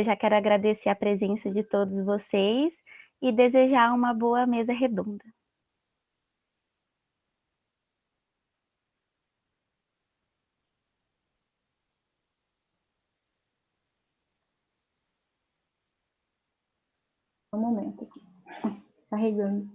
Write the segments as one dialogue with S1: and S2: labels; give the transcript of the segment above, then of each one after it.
S1: já quero agradecer a presença de todos vocês e desejar uma boa mesa redonda.
S2: Um momento aqui, carregando.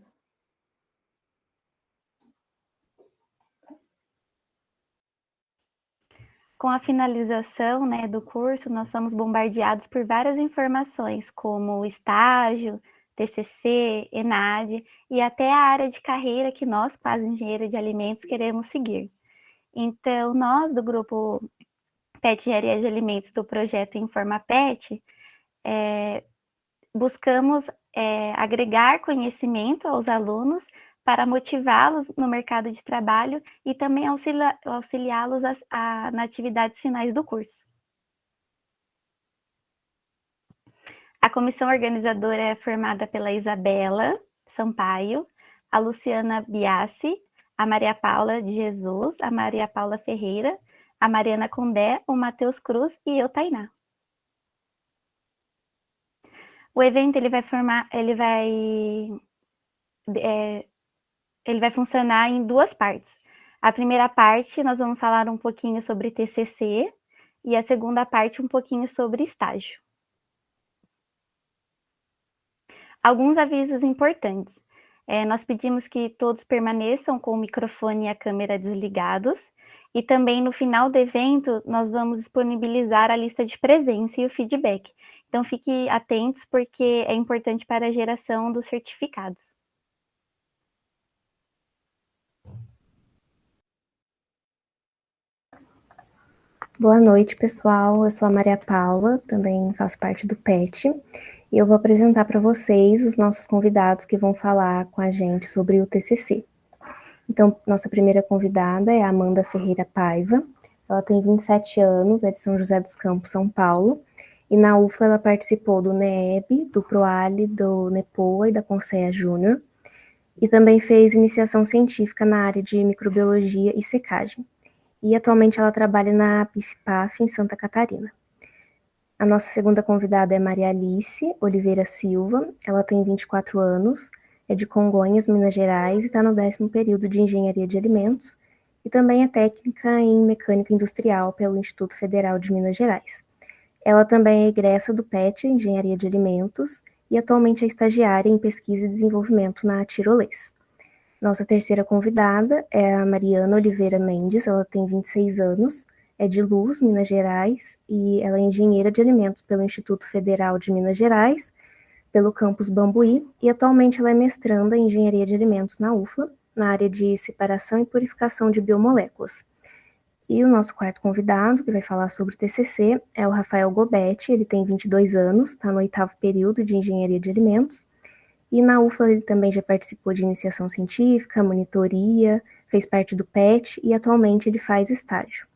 S1: Com a finalização, né, do curso, nós somos bombardeados por várias informações, como estágio, TCC, ENAD e até a área de carreira que nós, quase engenheiro de alimentos, queremos seguir. Então, nós do grupo PET Engenharia de Alimentos do projeto Informa PET, buscamos agregar conhecimento aos alunos para motivá-los no mercado de trabalho e também auxiliá-los nas atividades finais do curso. A comissão organizadora é formada pela Isabela Sampaio, a Luciana Biassi, a Maria Paula de Jesus, a Maria Paula Ferreira, a Mariana Condé, o Matheus Cruz e eu, Tainá. O evento ele vai funcionar em duas partes. A primeira parte nós vamos falar um pouquinho sobre TCC e a segunda parte um pouquinho sobre estágio. Alguns avisos importantes. Nós pedimos que todos permaneçam com o microfone e a câmera desligados e também no final do evento nós vamos disponibilizar a lista de presença e o feedback. Então fiquem atentos porque é importante para a geração dos certificados.
S3: Boa noite, pessoal. Eu sou a Maria Paula, também faço parte do PET, e eu vou apresentar para vocês os nossos convidados que vão falar com a gente sobre o TCC. Então, nossa primeira convidada é a Amanda Ferreira Paiva. Ela tem 27 anos, é de São José dos Campos, São Paulo, e na UFLA ela participou do NEEB, do PROALI, do NEPOA e da Conceia Júnior, e também fez iniciação científica na área de microbiologia e secagem. E atualmente ela trabalha na PIF-PAF em Santa Catarina. A nossa segunda convidada é Maria Alice Oliveira Silva, ela tem 24 anos, é de Congonhas, Minas Gerais, e está no 10º período de Engenharia de Alimentos, e também é técnica em Mecânica Industrial pelo Instituto Federal de Minas Gerais. Ela também é egressa do PET, Engenharia de Alimentos, e atualmente é estagiária em Pesquisa e Desenvolvimento na Tirolês. Nossa terceira convidada é a Mariana Oliveira Mendes, ela tem 26 anos, é de Luz, Minas Gerais, e ela é engenheira de alimentos pelo Instituto Federal de Minas Gerais, pelo campus Bambuí, e atualmente ela é mestranda em engenharia de alimentos na UFLA, na área de separação e purificação de biomoléculas. E o nosso quarto convidado, que vai falar sobre TCC, é o Rafael Gobetti, ele tem 22 anos, está no 8º período de engenharia de alimentos, e na UFLA ele também já participou de iniciação científica, monitoria, fez parte do PET e atualmente ele faz estágio.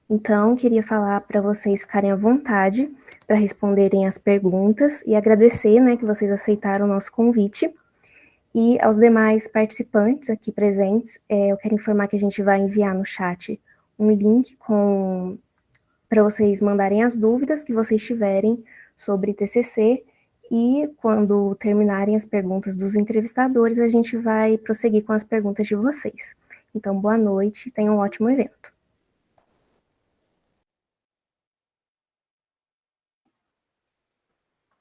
S3: Então, queria falar para vocês ficarem à vontade para responderem as perguntas e agradecer, né, que vocês aceitaram o nosso convite. E aos demais participantes aqui presentes, eu quero informar que a gente vai enviar no chat um link para vocês mandarem as dúvidas que vocês tiverem sobre TCC. E quando terminarem as perguntas dos entrevistadores, a gente vai prosseguir com as perguntas de vocês. Então, boa noite e tenham um ótimo evento.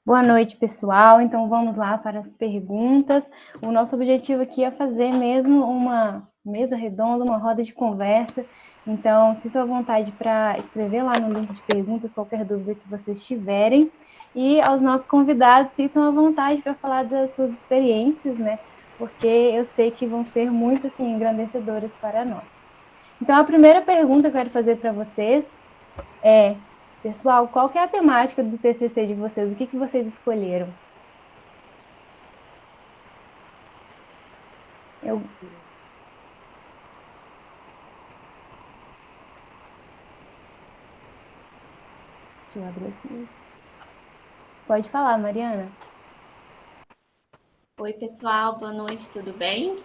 S2: Boa noite, pessoal. Então, vamos lá para as perguntas. O nosso objetivo aqui é fazer mesmo uma mesa redonda, uma roda de conversa. Então, sinto à vontade para escrever lá no link de perguntas qualquer dúvida que vocês tiverem. E aos nossos convidados, sintam à vontade para falar das suas experiências, né? Porque eu sei que vão ser muito, assim, engrandecedoras para nós. Então, a primeira pergunta que eu quero fazer para vocês é: pessoal, qual que é a temática do TCC de vocês? O que vocês escolheram? Deixa eu abrir aqui. Pode falar, Mariana.
S4: Oi, pessoal, boa noite, tudo bem?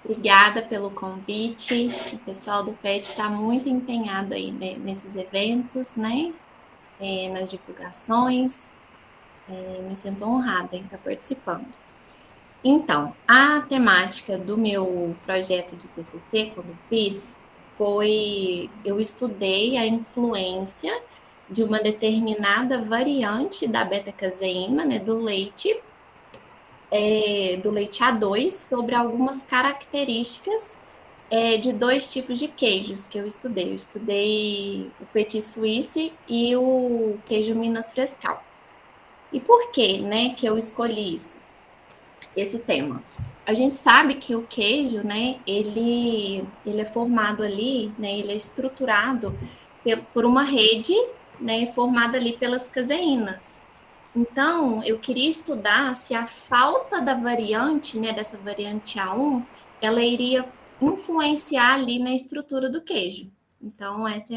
S4: Obrigada pelo convite. O pessoal do PET está muito empenhado aí nesses eventos, né? nas divulgações. Me sinto honrada em estar participando. Então, a temática do meu projeto de TCC, quando fiz, eu estudei a influência de uma determinada variante da beta-caseína, né, do leite A2, sobre algumas características de dois tipos de queijos que eu estudei. Eu estudei o Petit Suisse e o queijo Minas Frescal. E por que, né, que eu escolhi esse tema? A gente sabe que o queijo, né, ele é formado ali, né, ele é estruturado por uma rede, né, formada ali pelas caseínas. Então, eu queria estudar se a falta da variante, né, dessa variante A1, ela iria influenciar ali na estrutura do queijo. Então, esse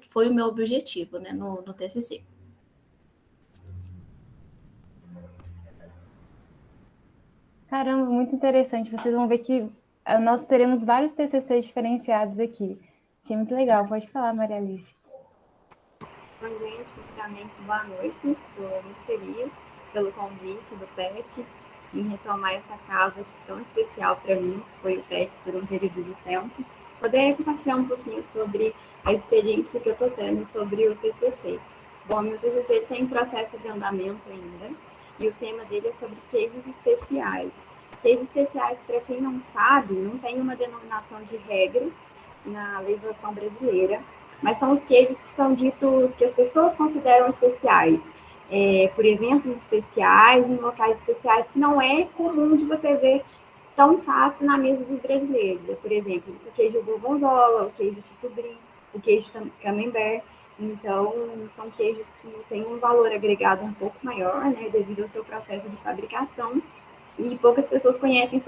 S4: foi o meu objetivo, né, no TCC.
S2: Caramba, muito interessante. Vocês vão ver que nós teremos vários TCCs diferenciados aqui. Achei muito legal. Pode falar, Maria Alice.
S5: Oi, gente, primeiramente, boa noite. Estou muito feliz pelo convite do PET em retomar essa casa tão especial para mim, que foi o PET por um período de tempo. Poder compartilhar um pouquinho sobre a experiência que eu estou tendo sobre o TCC. Bom, meu TCC tem processo de andamento ainda, e o tema dele é sobre queijos especiais. Queijos especiais, para quem não sabe, não tem uma denominação de regra na legislação brasileira, mas são os queijos que são ditos, que as pessoas consideram especiais, por eventos especiais, em locais especiais, que não é comum de você ver tão fácil na mesa dos brasileiros. Por exemplo, o queijo gorgonzola, o queijo tipo brie, o queijo camembert. Então, são queijos que têm um valor agregado um pouco maior, né, devido ao seu processo de fabricação, e poucas pessoas conhecem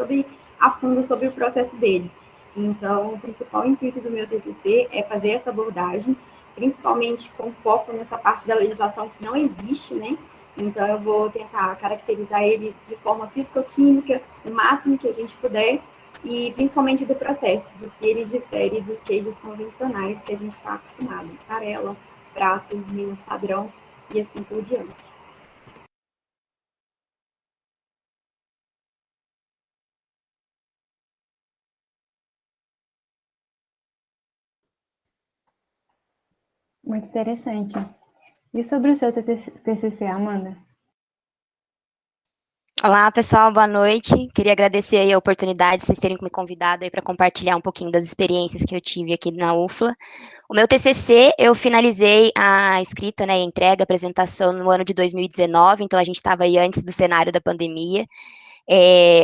S5: a fundo sobre o processo deles. Então, o principal intuito do meu TCC é fazer essa abordagem, principalmente com foco nessa parte da legislação que não existe, né? Então, eu vou tentar caracterizar ele de forma físico-química, o máximo que a gente puder, e principalmente do processo, do que ele difere dos queijos convencionais que a gente está acostumado, mussarela, prato, Minas padrão e assim por diante.
S2: Muito interessante. E sobre o seu TCC, Amanda?
S6: Olá, pessoal, boa noite. Queria agradecer aí a oportunidade de vocês terem me convidado aí para compartilhar um pouquinho das experiências que eu tive aqui na UFLA. O meu TCC, eu finalizei a escrita, né, a entrega, a apresentação no ano de 2019, então a gente estava aí antes do cenário da pandemia.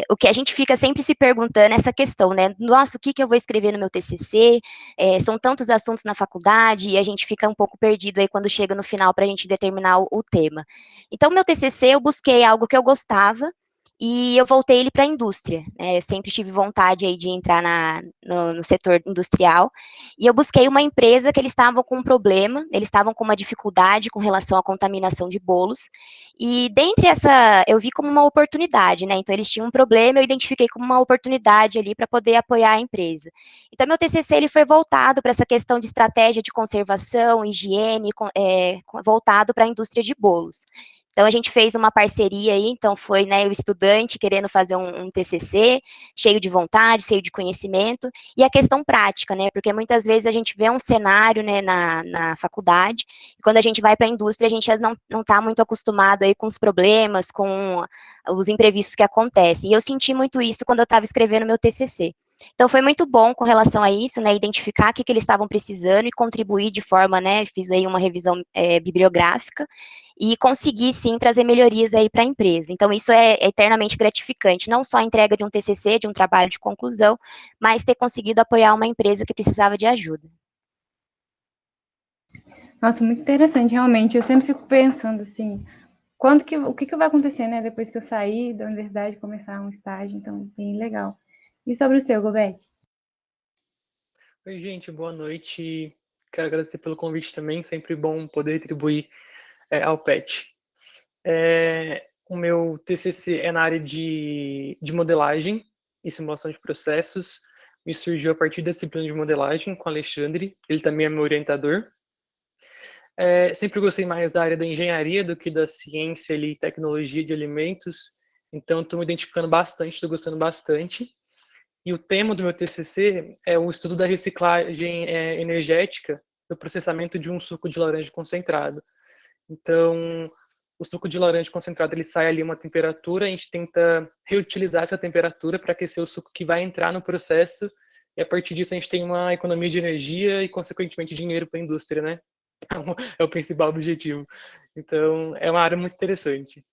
S6: O que a gente fica sempre se perguntando é essa questão, né? Nossa, o que eu vou escrever no meu TCC? São tantos assuntos na faculdade e a gente fica um pouco perdido aí quando chega no final para a gente determinar o tema. Então, meu TCC, eu busquei algo que eu gostava e eu voltei ele para a indústria, né? Eu sempre tive vontade aí de entrar no setor industrial, e eu busquei uma empresa que eles estavam com um problema, eles estavam com uma dificuldade com relação à contaminação de bolos, e dentre eu vi como uma oportunidade, né? Então, eles tinham um problema, eu identifiquei como uma oportunidade ali para poder apoiar a empresa. Então, meu TCC, ele foi voltado para essa questão de estratégia de conservação, higiene, voltado para a indústria de bolos. Então, a gente fez uma parceria aí, então foi, né, o estudante querendo fazer um TCC, cheio de vontade, cheio de conhecimento, e a questão prática, né, porque muitas vezes a gente vê um cenário, né, na faculdade, e quando a gente vai para a indústria, a gente não está muito acostumado aí com os problemas, com os imprevistos que acontecem, e eu senti muito isso quando eu estava escrevendo meu TCC. Então, foi muito bom com relação a isso, né, identificar o que eles estavam precisando e contribuir de forma, né, fiz aí uma revisão bibliográfica, e conseguir, sim, trazer melhorias aí para a empresa. Então, isso é eternamente gratificante, não só a entrega de um TCC, de um trabalho de conclusão, mas ter conseguido apoiar uma empresa que precisava de ajuda.
S2: Nossa, muito interessante, realmente. Eu sempre fico pensando, assim, o que vai acontecer, né, depois que eu sair da universidade e começar um estágio, então, bem legal. E sobre o seu, Gobete?
S7: Oi, gente, boa noite. Quero agradecer pelo convite também, sempre bom poder retribuir ao PET. O meu TCC é na área de modelagem e simulação de processos. Me surgiu a partir da disciplina de modelagem com o Alexandre, ele também é meu orientador. Sempre gostei mais da área da engenharia do que da ciência e tecnologia de alimentos, então estou me identificando bastante, estou gostando bastante. E o tema do meu TCC é o estudo da reciclagem energética do processamento de um suco de laranja concentrado. Então, o suco de laranja concentrado ele sai ali a uma temperatura, a gente tenta reutilizar essa temperatura para aquecer o suco que vai entrar no processo, e a partir disso a gente tem uma economia de energia e, consequentemente, dinheiro para a indústria, né? É o principal objetivo. Então, é uma área muito interessante.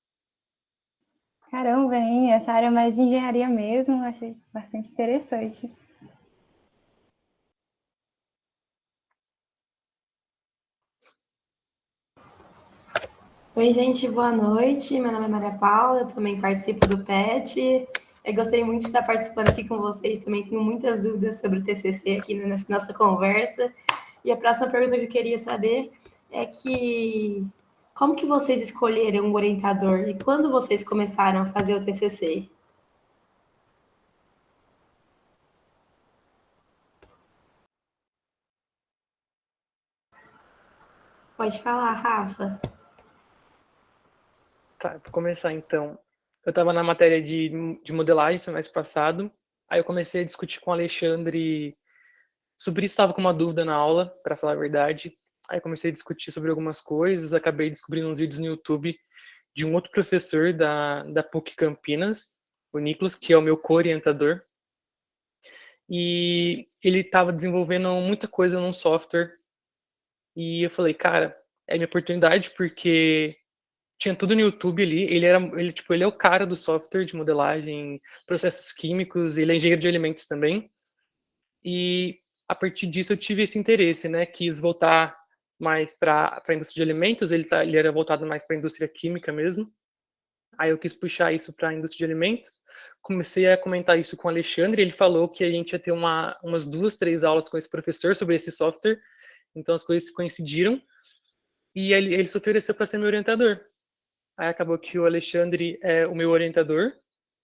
S2: Caramba, hein? Essa área mais de engenharia mesmo, achei bastante interessante.
S8: Oi, gente, boa noite. Meu nome é Maria Paula, eu também participo do PET. Eu gostei muito de estar participando aqui com vocês, também tenho muitas dúvidas sobre o TCC aqui nessa nossa conversa. E a próxima pergunta que eu queria saber é como que vocês escolheram um orientador e quando vocês começaram a fazer o TCC? Pode falar, Rafa.
S7: Tá, vou começar então. Eu estava na matéria de modelagem semestre passado, aí eu comecei a discutir com o Alexandre sobre isso, estava com uma dúvida na aula, para falar a verdade. Aí comecei a discutir sobre algumas coisas, acabei descobrindo uns vídeos no YouTube de um outro professor da PUC Campinas, o Nicolas, que é o meu co-orientador. E ele estava desenvolvendo muita coisa num software. E eu falei, cara, é minha oportunidade, porque tinha tudo no YouTube ali. Ele é o cara do software de modelagem, processos químicos, ele é engenheiro de alimentos também. E a partir disso eu tive esse interesse, né? Quis voltar mais para a indústria de alimentos, ele era voltado mais para a indústria química mesmo. Aí eu quis puxar isso para a indústria de alimentos. Comecei a comentar isso com o Alexandre, ele falou que a gente ia ter umas 2, 3 aulas com esse professor sobre esse software. Então as coisas coincidiram e ele se ofereceu para ser meu orientador. Aí acabou que o Alexandre é o meu orientador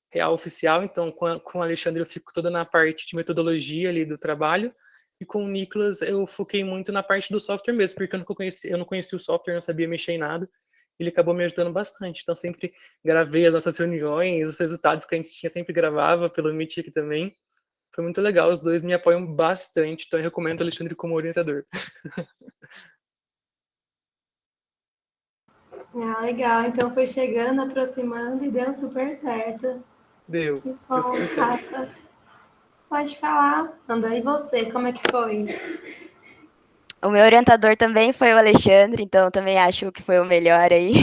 S7: real oficial, então com o Alexandre eu fico toda na parte de metodologia ali do trabalho, e com o Nicolas eu foquei muito na parte do software mesmo, porque eu não conhecia o software, não sabia mexer em nada, ele acabou me ajudando bastante, então sempre gravei as nossas reuniões, os resultados que a gente tinha sempre gravava pelo Meet aqui também, foi muito legal, os dois me apoiam bastante, então eu recomendo o Alexandre como orientador.
S8: Ah, legal. Então foi chegando, aproximando e deu super certo.
S7: Deu
S8: Bom,
S7: super certo.
S8: Rafa, pode falar. Anda, e você, como é que foi?
S6: O meu orientador também foi o Alexandre, então também acho que foi o melhor aí.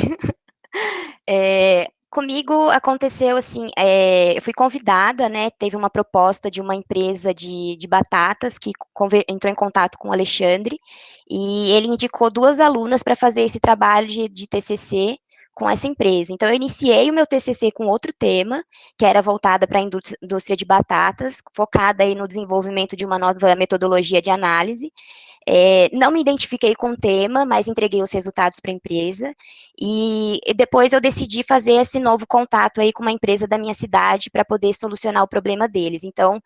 S6: Comigo aconteceu assim, eu fui convidada, né? Teve uma proposta de uma empresa de batatas que entrou em contato com o Alexandre e ele indicou 2 alunas para fazer esse trabalho de TCC com essa empresa. Então, eu iniciei o meu TCC com outro tema, que era voltada para a indústria de batatas, focada aí no desenvolvimento de uma nova metodologia de análise. Não me identifiquei com o tema, mas entreguei os resultados para a empresa, e depois eu decidi fazer esse novo contato aí com uma empresa da minha cidade para poder solucionar o problema deles. Então,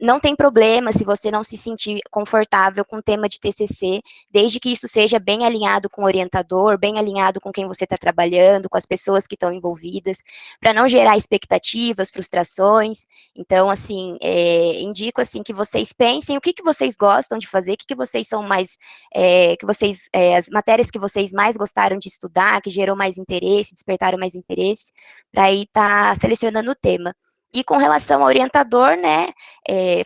S6: não tem problema se você não se sentir confortável com o tema de TCC, desde que isso seja bem alinhado com o orientador, bem alinhado com quem você está trabalhando, com as pessoas que estão envolvidas, para não gerar expectativas, frustrações. Então, assim, indico assim que vocês pensem o que vocês gostam de fazer, o que vocês são mais, as matérias que vocês mais gostaram de estudar, que gerou mais interesse, despertaram mais interesse, para aí estar selecionando o tema. E com relação ao orientador, né,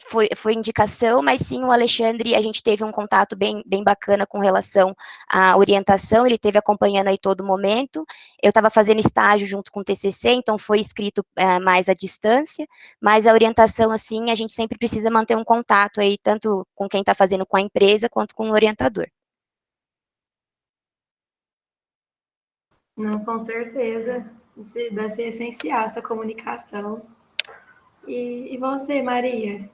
S6: foi indicação, mas sim o Alexandre, a gente teve um contato bem bacana com relação à orientação, ele esteve acompanhando aí todo momento, eu estava fazendo estágio junto com o TCC, então foi escrito mais à distância, mas a orientação, assim, a gente sempre precisa manter um contato aí, tanto com quem está fazendo com a empresa, quanto com o orientador.
S8: Não, com certeza. Isso deve ser essencial, essa comunicação. E você, Maria?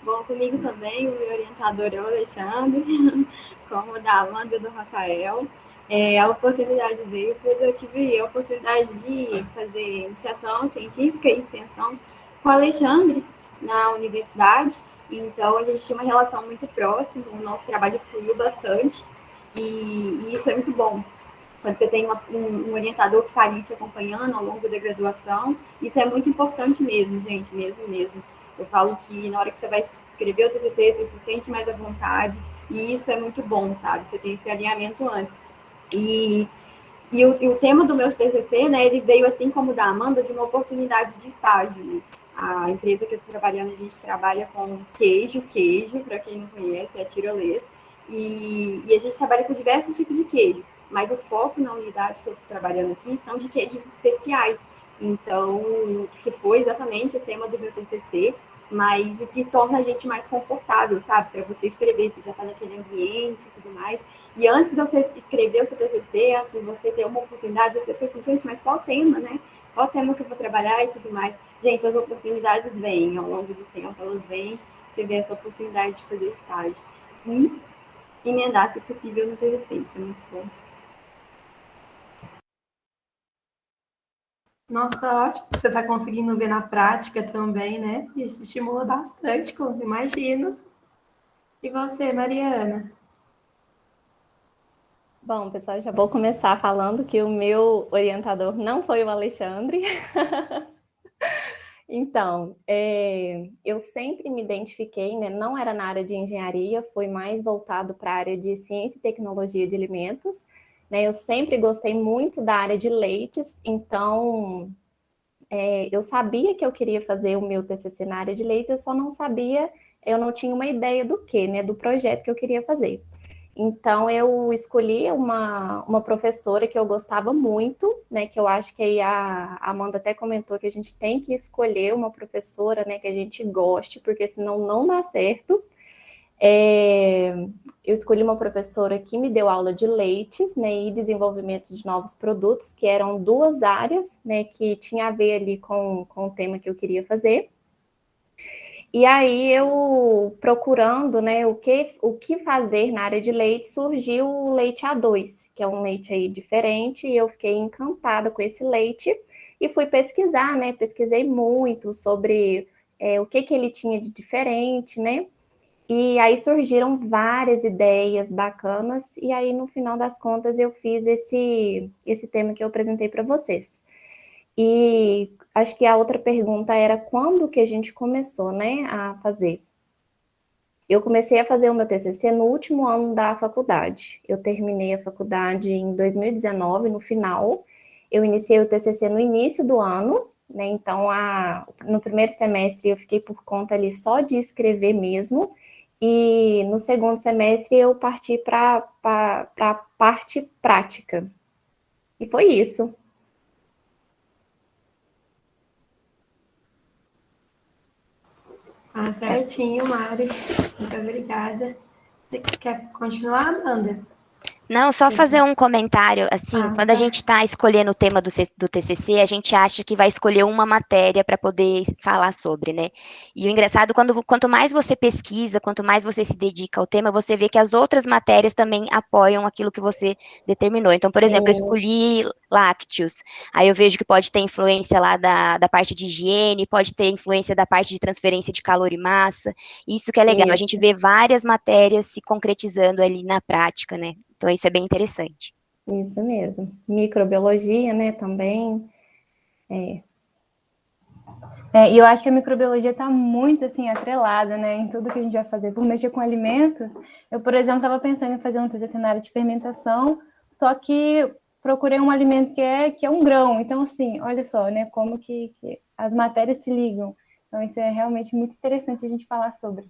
S5: Bom, comigo também, o meu orientador é o Alexandre, como da Amanda e do Rafael. A oportunidade veio, pois eu tive a oportunidade de fazer iniciação científica e extensão com o Alexandre na universidade. Então, a gente tinha uma relação muito próxima, o nosso trabalho fluiu bastante, e isso é muito bom. Quando você tem um orientador que está ali te acompanhando ao longo da graduação, isso é muito importante mesmo, gente, mesmo, mesmo. Eu falo que na hora que você vai escrever o TCC, você se sente mais à vontade, e isso é muito bom, sabe? Você tem esse alinhamento antes. E o tema do meu TCC, né, ele veio assim como da Amanda, de uma oportunidade de estágio, né? A empresa que eu estou trabalhando, a gente trabalha com queijo, para quem não conhece, é tirolês, e a gente trabalha com diversos tipos de queijo, mas o foco na unidade que eu estou trabalhando aqui são de queijos especiais. Então, que foi exatamente o tema do meu TCC, mas o que torna a gente mais confortável, sabe? Para você escrever, você já está naquele ambiente e tudo mais. E antes de você escrever o seu TCC, antes de você ter uma oportunidade, você pensa, gente, mas qual tema, né? Qual tema que eu vou trabalhar e tudo mais. Gente, as oportunidades vêm ao longo do tempo, elas vêm, você vê essa oportunidade de fazer estágio. E emendar, se possível, no TCC, isso é muito bom.
S8: Nossa, ótimo. Você está conseguindo ver na prática também, né? Isso estimula bastante, imagino. E você, Mariana?
S1: Bom, pessoal, já vou começar falando que o meu orientador não foi o Alexandre. Então, eu sempre me identifiquei, né? Não era na área de engenharia, foi mais voltado para a área de ciência e tecnologia de alimentos. Né? Eu sempre gostei muito da área de leites, então eu sabia que eu queria fazer o meu TCC na área de leites, eu só não sabia, eu não tinha uma ideia do que, né? Do projeto que eu queria fazer. Então, eu escolhi uma professora que eu gostava muito, né, que eu acho que aí a Amanda até comentou que a gente tem que escolher uma professora, né, que a gente goste, porque senão não dá certo. Eu escolhi uma professora que me deu aula de leites, né, e desenvolvimento de novos produtos, que eram duas áreas, né, que tinha a ver ali com o tema que eu queria fazer. E aí eu procurando, né, o que fazer na área de leite, surgiu o leite A2, que é um leite aí diferente, e eu fiquei encantada com esse leite e fui pesquisar, né, pesquisei muito sobre o que ele tinha de diferente, né, e aí surgiram várias ideias bacanas, e aí no final das contas eu fiz esse tema que eu apresentei para vocês. E acho que a outra pergunta era quando que a gente começou, né, a fazer. Eu comecei a fazer o meu TCC no último ano da faculdade. Eu terminei a faculdade em 2019, no final. Eu iniciei o TCC no início do ano, né, então no primeiro semestre eu fiquei por conta ali só de escrever mesmo, e no segundo semestre eu parti para a parte prática. E foi isso.
S8: Ah, certinho, Mari. Muito obrigada. Você quer continuar, Amanda?
S6: Não, só fazer um comentário, assim,
S8: Ah,
S6: quando a
S8: tá.
S6: gente está escolhendo o tema do TCC, a gente acha que vai escolher uma matéria para poder falar sobre, né? E o engraçado, quanto mais você pesquisa, quanto mais você se dedica ao tema, você vê que as outras matérias também apoiam aquilo que você determinou. Então, por exemplo, eu
S1: Sim.
S6: escolhi lácteos, aí eu vejo que pode ter influência lá da parte de higiene, pode ter influência da parte de transferência de calor e massa, isso que é legal, a gente
S1: Isso.
S6: vê várias matérias se concretizando ali na prática, né? Então, isso é bem interessante.
S1: Isso mesmo. Microbiologia, né, também.
S2: E eu acho que a microbiologia está muito, assim, atrelada, né, em tudo que a gente vai fazer. Por mexer com alimentos, eu, por exemplo, estava pensando em fazer um TCC na área de fermentação, só que procurei um alimento que é um grão. Então, assim, olha só, né, como que as matérias se ligam. Então, isso é realmente muito interessante a gente falar sobre.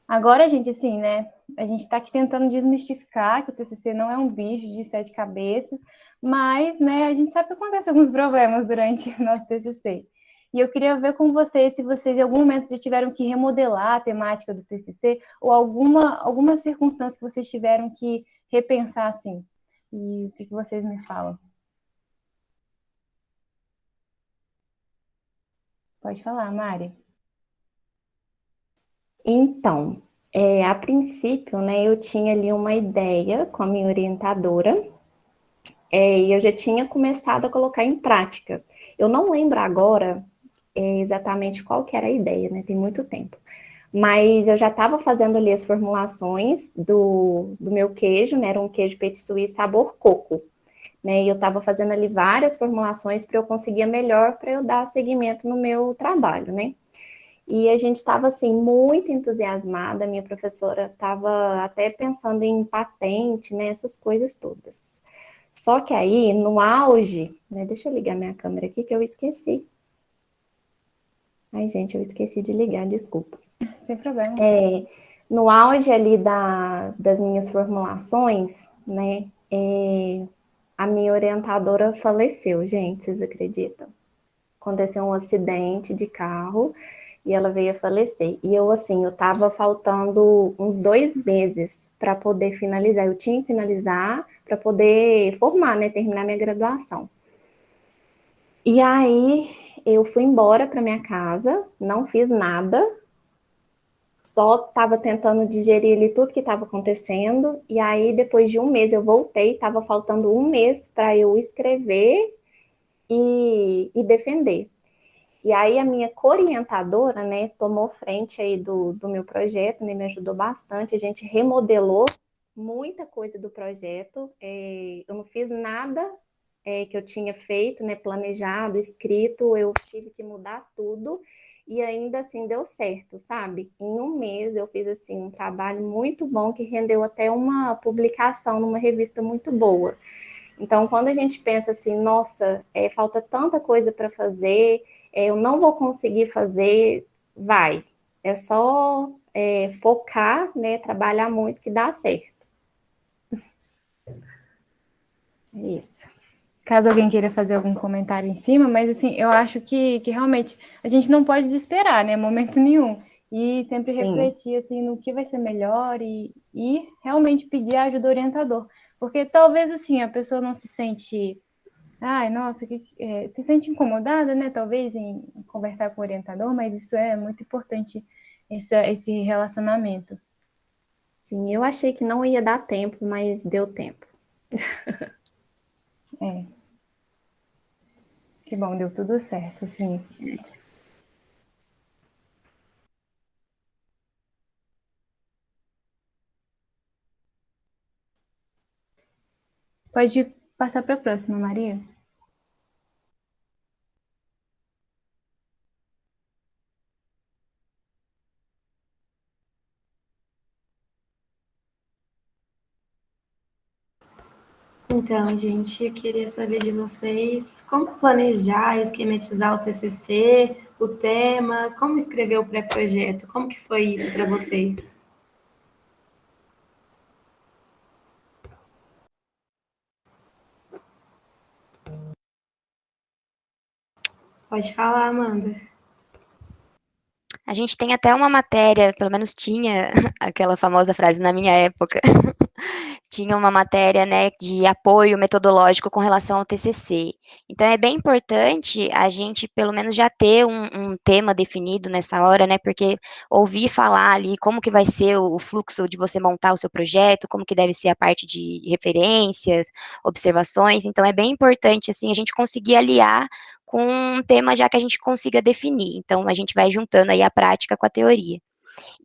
S2: Agora, gente, assim, né, a gente está aqui tentando desmistificar que o TCC não é um bicho de 7 cabeças, mas, né, a gente sabe que acontecem alguns problemas durante o nosso TCC. E eu queria ver com vocês se vocês, em algum momento, já tiveram que remodelar a temática do TCC ou alguma circunstância que vocês tiveram que repensar, assim. E o que vocês me falam? Pode falar, Mari.
S1: Então, a princípio, né, eu tinha ali uma ideia com a minha orientadora, e eu já tinha começado a colocar em prática. Eu não lembro agora
S3: exatamente qual que era a ideia, né? Tem muito tempo. Mas eu já estava fazendo ali as formulações do meu queijo, né? Era um queijo petit suisse sabor coco, né? E eu estava fazendo ali várias formulações para eu conseguir a melhor para eu dar seguimento no meu trabalho, né? E a gente estava assim muito entusiasmada, a minha professora estava até pensando em patente, né? Essas coisas todas. Só que aí, no auge, né? Deixa eu ligar minha câmera aqui que eu esqueci. Ai, gente, eu esqueci de ligar, desculpa.
S2: Sem problema.
S3: No auge ali das minhas formulações, né, a minha orientadora faleceu, gente, vocês acreditam? Aconteceu um acidente de carro e ela veio a falecer. E eu, assim, eu tava faltando uns 2 meses para poder finalizar. Eu tinha que finalizar para poder formar, né, terminar minha graduação. E aí eu fui embora para minha casa, não fiz nada, só estava tentando digerir ali tudo que estava acontecendo, e aí depois de 1 mês eu voltei, estava faltando 1 mês para eu escrever e defender. E aí a minha co-orientadora, né, tomou frente aí do meu projeto, né, me ajudou bastante, a gente remodelou muita coisa do projeto, eu não fiz nada que eu tinha feito, né, planejado, escrito, eu tive que mudar tudo, e ainda assim deu certo, sabe? Em 1 mês eu fiz assim um trabalho muito bom que rendeu até uma publicação numa revista muito boa. Então, quando a gente pensa assim, nossa, falta tanta coisa para fazer, eu não vou conseguir fazer, vai. É só focar, né, trabalhar muito que dá certo. É isso.
S2: Caso alguém queira fazer algum comentário em cima, mas assim, eu acho que realmente a gente não pode desesperar, né, momento nenhum. E sempre
S3: Sim.
S2: refletir assim no que vai ser melhor e realmente pedir a ajuda do orientador. Porque talvez assim a pessoa não se sente, ai, nossa, se sente incomodada, né, talvez em conversar com o orientador, mas isso é muito importante, esse relacionamento.
S3: Sim, eu achei que não ia dar tempo, mas deu tempo.
S2: Que bom, deu tudo certo, assim. Pode passar para a próxima, Maria.
S8: Então, gente, eu queria saber de vocês como planejar, esquematizar o TCC, o tema, como escrever o pré-projeto, como que foi isso para vocês? Pode falar, Amanda.
S6: A gente tem até uma matéria, pelo menos tinha aquela famosa frase na minha época, tinha uma matéria, né, de apoio metodológico com relação ao TCC. Então é bem importante a gente, pelo menos, já ter um tema definido nessa hora, né, porque ouvir falar ali como que vai ser o fluxo de você montar o seu projeto, como que deve ser a parte de referências, observações. Então é bem importante, assim, a gente conseguir aliar com um tema já que a gente consiga definir. Então a gente vai juntando aí a prática com a teoria.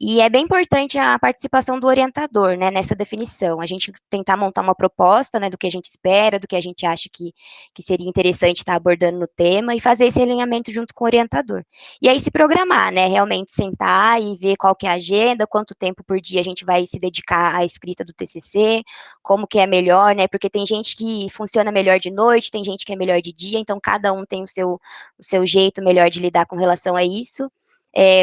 S6: E é bem importante a participação do orientador, né, nessa definição. A gente tentar montar uma proposta, né, do que a gente espera, do que a gente acha que seria interessante estar abordando no tema e fazer esse alinhamento junto com o orientador. E aí se programar, né, realmente sentar e ver qual que é a agenda, quanto tempo por dia a gente vai se dedicar à escrita do TCC, como que é melhor, né, porque tem gente que funciona melhor de noite, tem gente que é melhor de dia, então cada um tem o seu jeito melhor de lidar com relação a isso.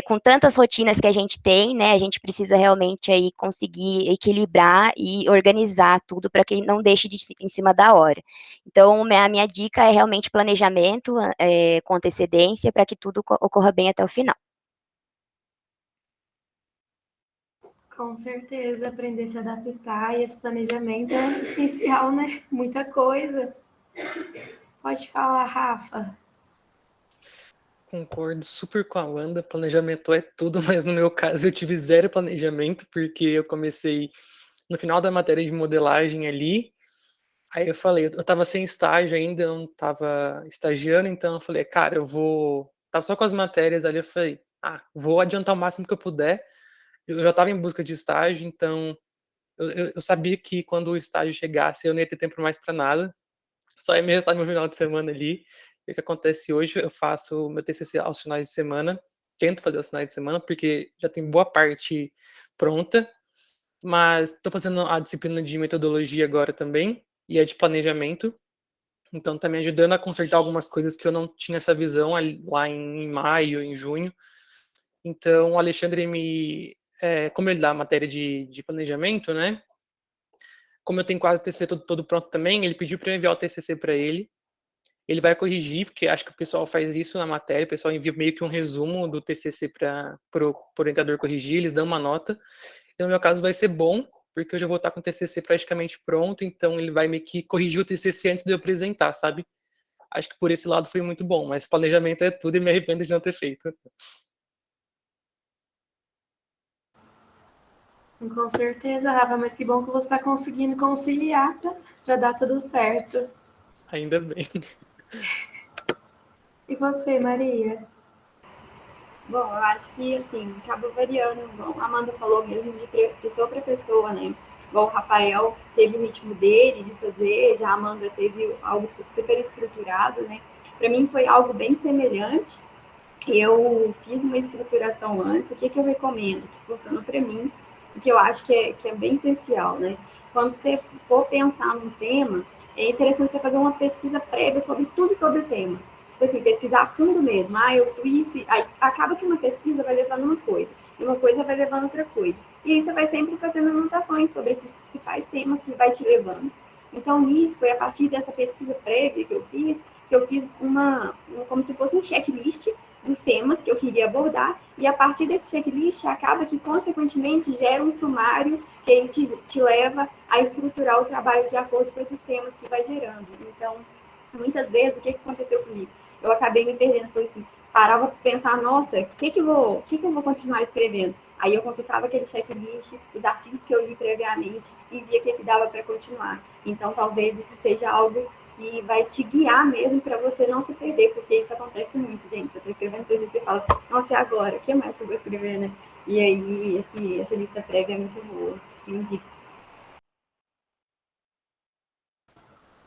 S6: Com tantas rotinas que a gente tem, né, a gente precisa realmente aí conseguir equilibrar e organizar tudo para que não deixe em cima da hora. Então, a minha dica é realmente planejamento com antecedência para que tudo ocorra bem até o final.
S8: Com certeza, aprender a se adaptar e esse planejamento é essencial, né? Muita coisa. Pode falar, Rafa.
S7: Concordo super com a Wanda, planejamento é tudo, mas no meu caso eu tive zero planejamento, porque eu comecei no final da matéria de modelagem ali, aí eu falei, eu tava sem estágio ainda, não tava estagiando, então eu falei, cara, eu vou tá só com as matérias ali, eu falei, vou adiantar o máximo que eu puder. Eu já estava em busca de estágio, então eu sabia que quando o estágio chegasse eu não ia ter tempo mais para nada, só ia me restar meu final de semana ali. E o que acontece hoje, eu faço meu TCC aos finais de semana, tento fazer aos finais de semana, porque já tem boa parte pronta, mas estou fazendo a disciplina de metodologia agora também, e a de planejamento, então tá me ajudando a consertar algumas coisas que eu não tinha essa visão lá em maio, em junho. Então o Alexandre como ele dá a matéria de planejamento, né? Como eu tenho quase o TCC todo pronto também, ele pediu para eu enviar o TCC para ele. Ele vai corrigir, porque acho que o pessoal faz isso na matéria, o pessoal envia meio que um resumo do TCC para o orientador corrigir, eles dão uma nota. E no meu caso vai ser bom, porque eu já vou estar com o TCC praticamente pronto, então ele vai meio que corrigir o TCC antes de eu apresentar, sabe? Acho que por esse lado foi muito bom, mas planejamento é tudo e me arrependo de não ter feito.
S8: Com certeza, Rafa, mas que bom que você está conseguindo conciliar para dar tudo certo.
S7: Ainda bem.
S8: E você, Maria?
S5: Bom, eu acho que, assim, acaba variando, igual a Amanda falou mesmo, de pessoa para pessoa, né? Igual o Rafael teve o ritmo dele de fazer, já a Amanda teve algo super estruturado, né? Para mim foi algo bem semelhante. Eu fiz uma estruturação antes, o que, que eu recomendo, que funcionou para mim, o que eu acho que é bem essencial, né? Quando você for pensar num tema, é interessante você fazer uma pesquisa prévia sobre tudo sobre o tema. Tipo assim, pesquisar a fundo mesmo. Eu fiz isso. Aí acaba que uma pesquisa vai levando uma coisa, e uma coisa vai levando outra coisa. E aí você vai sempre fazendo anotações sobre esses principais temas que vai te levando. Então, nisso, foi a partir dessa pesquisa prévia que eu fiz como se fosse um checklist dos temas que eu queria abordar, e a partir desse checklist acaba que, consequentemente, gera um sumário que aí te leva a estruturar o trabalho de acordo com esses temas que vai gerando. Então, muitas vezes, o que aconteceu comigo? Eu acabei me perdendo, foi assim, parava para pensar, nossa, o que eu vou continuar escrevendo? Aí eu consultava aquele checklist, os artigos que eu li previamente, e via que dava para continuar. Então, talvez isso seja algo que vai te guiar mesmo para você não se perder, porque isso acontece muito, gente. Você está escrevendo coisa e você fala, nossa, e agora? O que mais que eu vou escrever, né? E aí, essa lista prévia é muito boa. Indico.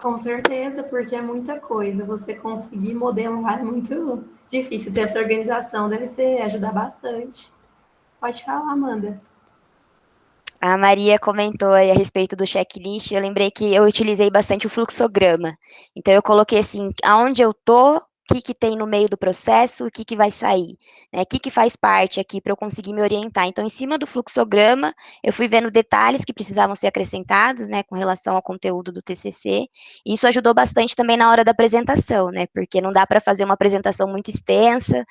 S8: Com certeza, porque é muita coisa. Você conseguir modelar é muito difícil. Ter essa organização deve ser ajudar bastante. Pode falar, Amanda.
S6: A Maria comentou aí a respeito do checklist, eu lembrei que eu utilizei bastante o fluxograma. Então, eu coloquei assim, aonde eu tô, o que tem no meio do processo, o que vai sair, né? O que faz parte aqui para eu conseguir me orientar. Então, em cima do fluxograma, eu fui vendo detalhes que precisavam ser acrescentados, né, com relação ao conteúdo do TCC. E isso ajudou bastante também na hora da apresentação, né, porque não dá para fazer uma apresentação muito extensa,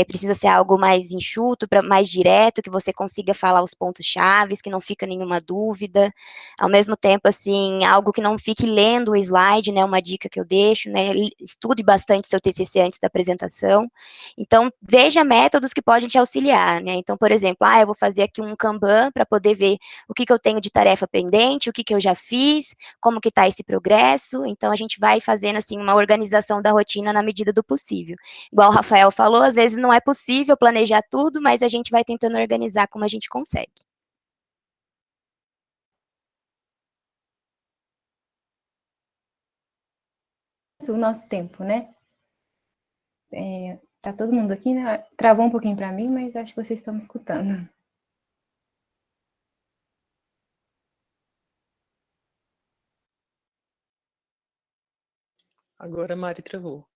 S6: precisa ser algo mais enxuto, mais direto, que você consiga falar os pontos chaves, que não fica nenhuma dúvida. Ao mesmo tempo, assim, algo que não fique lendo o slide, né, uma dica que eu deixo, né, estude bastante seu TCC antes da apresentação. Então, veja métodos que podem te auxiliar, né, então, por exemplo, eu vou fazer aqui um Kanban para poder ver o que eu tenho de tarefa pendente, o que eu já fiz, como que está esse progresso, então a gente vai fazendo, assim, uma organização da rotina na medida do possível. Igual o Rafael falou, às vezes não é possível planejar tudo, mas a gente vai tentando organizar como a gente consegue.
S2: O nosso tempo, né? Tá todo mundo aqui, né? Travou um pouquinho para mim, mas acho que vocês estão me escutando.
S7: Agora a Mari travou.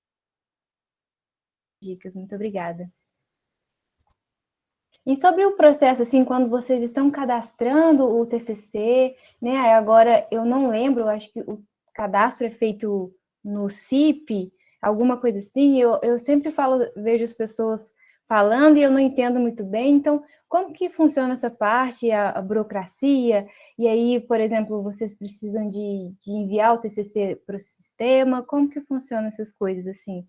S2: Dicas, muito obrigada. E sobre o processo, assim, quando vocês estão cadastrando o TCC, né? Agora eu não lembro, acho que o cadastro é feito no CIP, alguma coisa assim. Eu sempre vejo as pessoas falando e eu não entendo muito bem. Então, como que funciona essa parte, a burocracia? E aí, por exemplo, vocês precisam de enviar o TCC para o sistema? Como que funcionam essas coisas assim?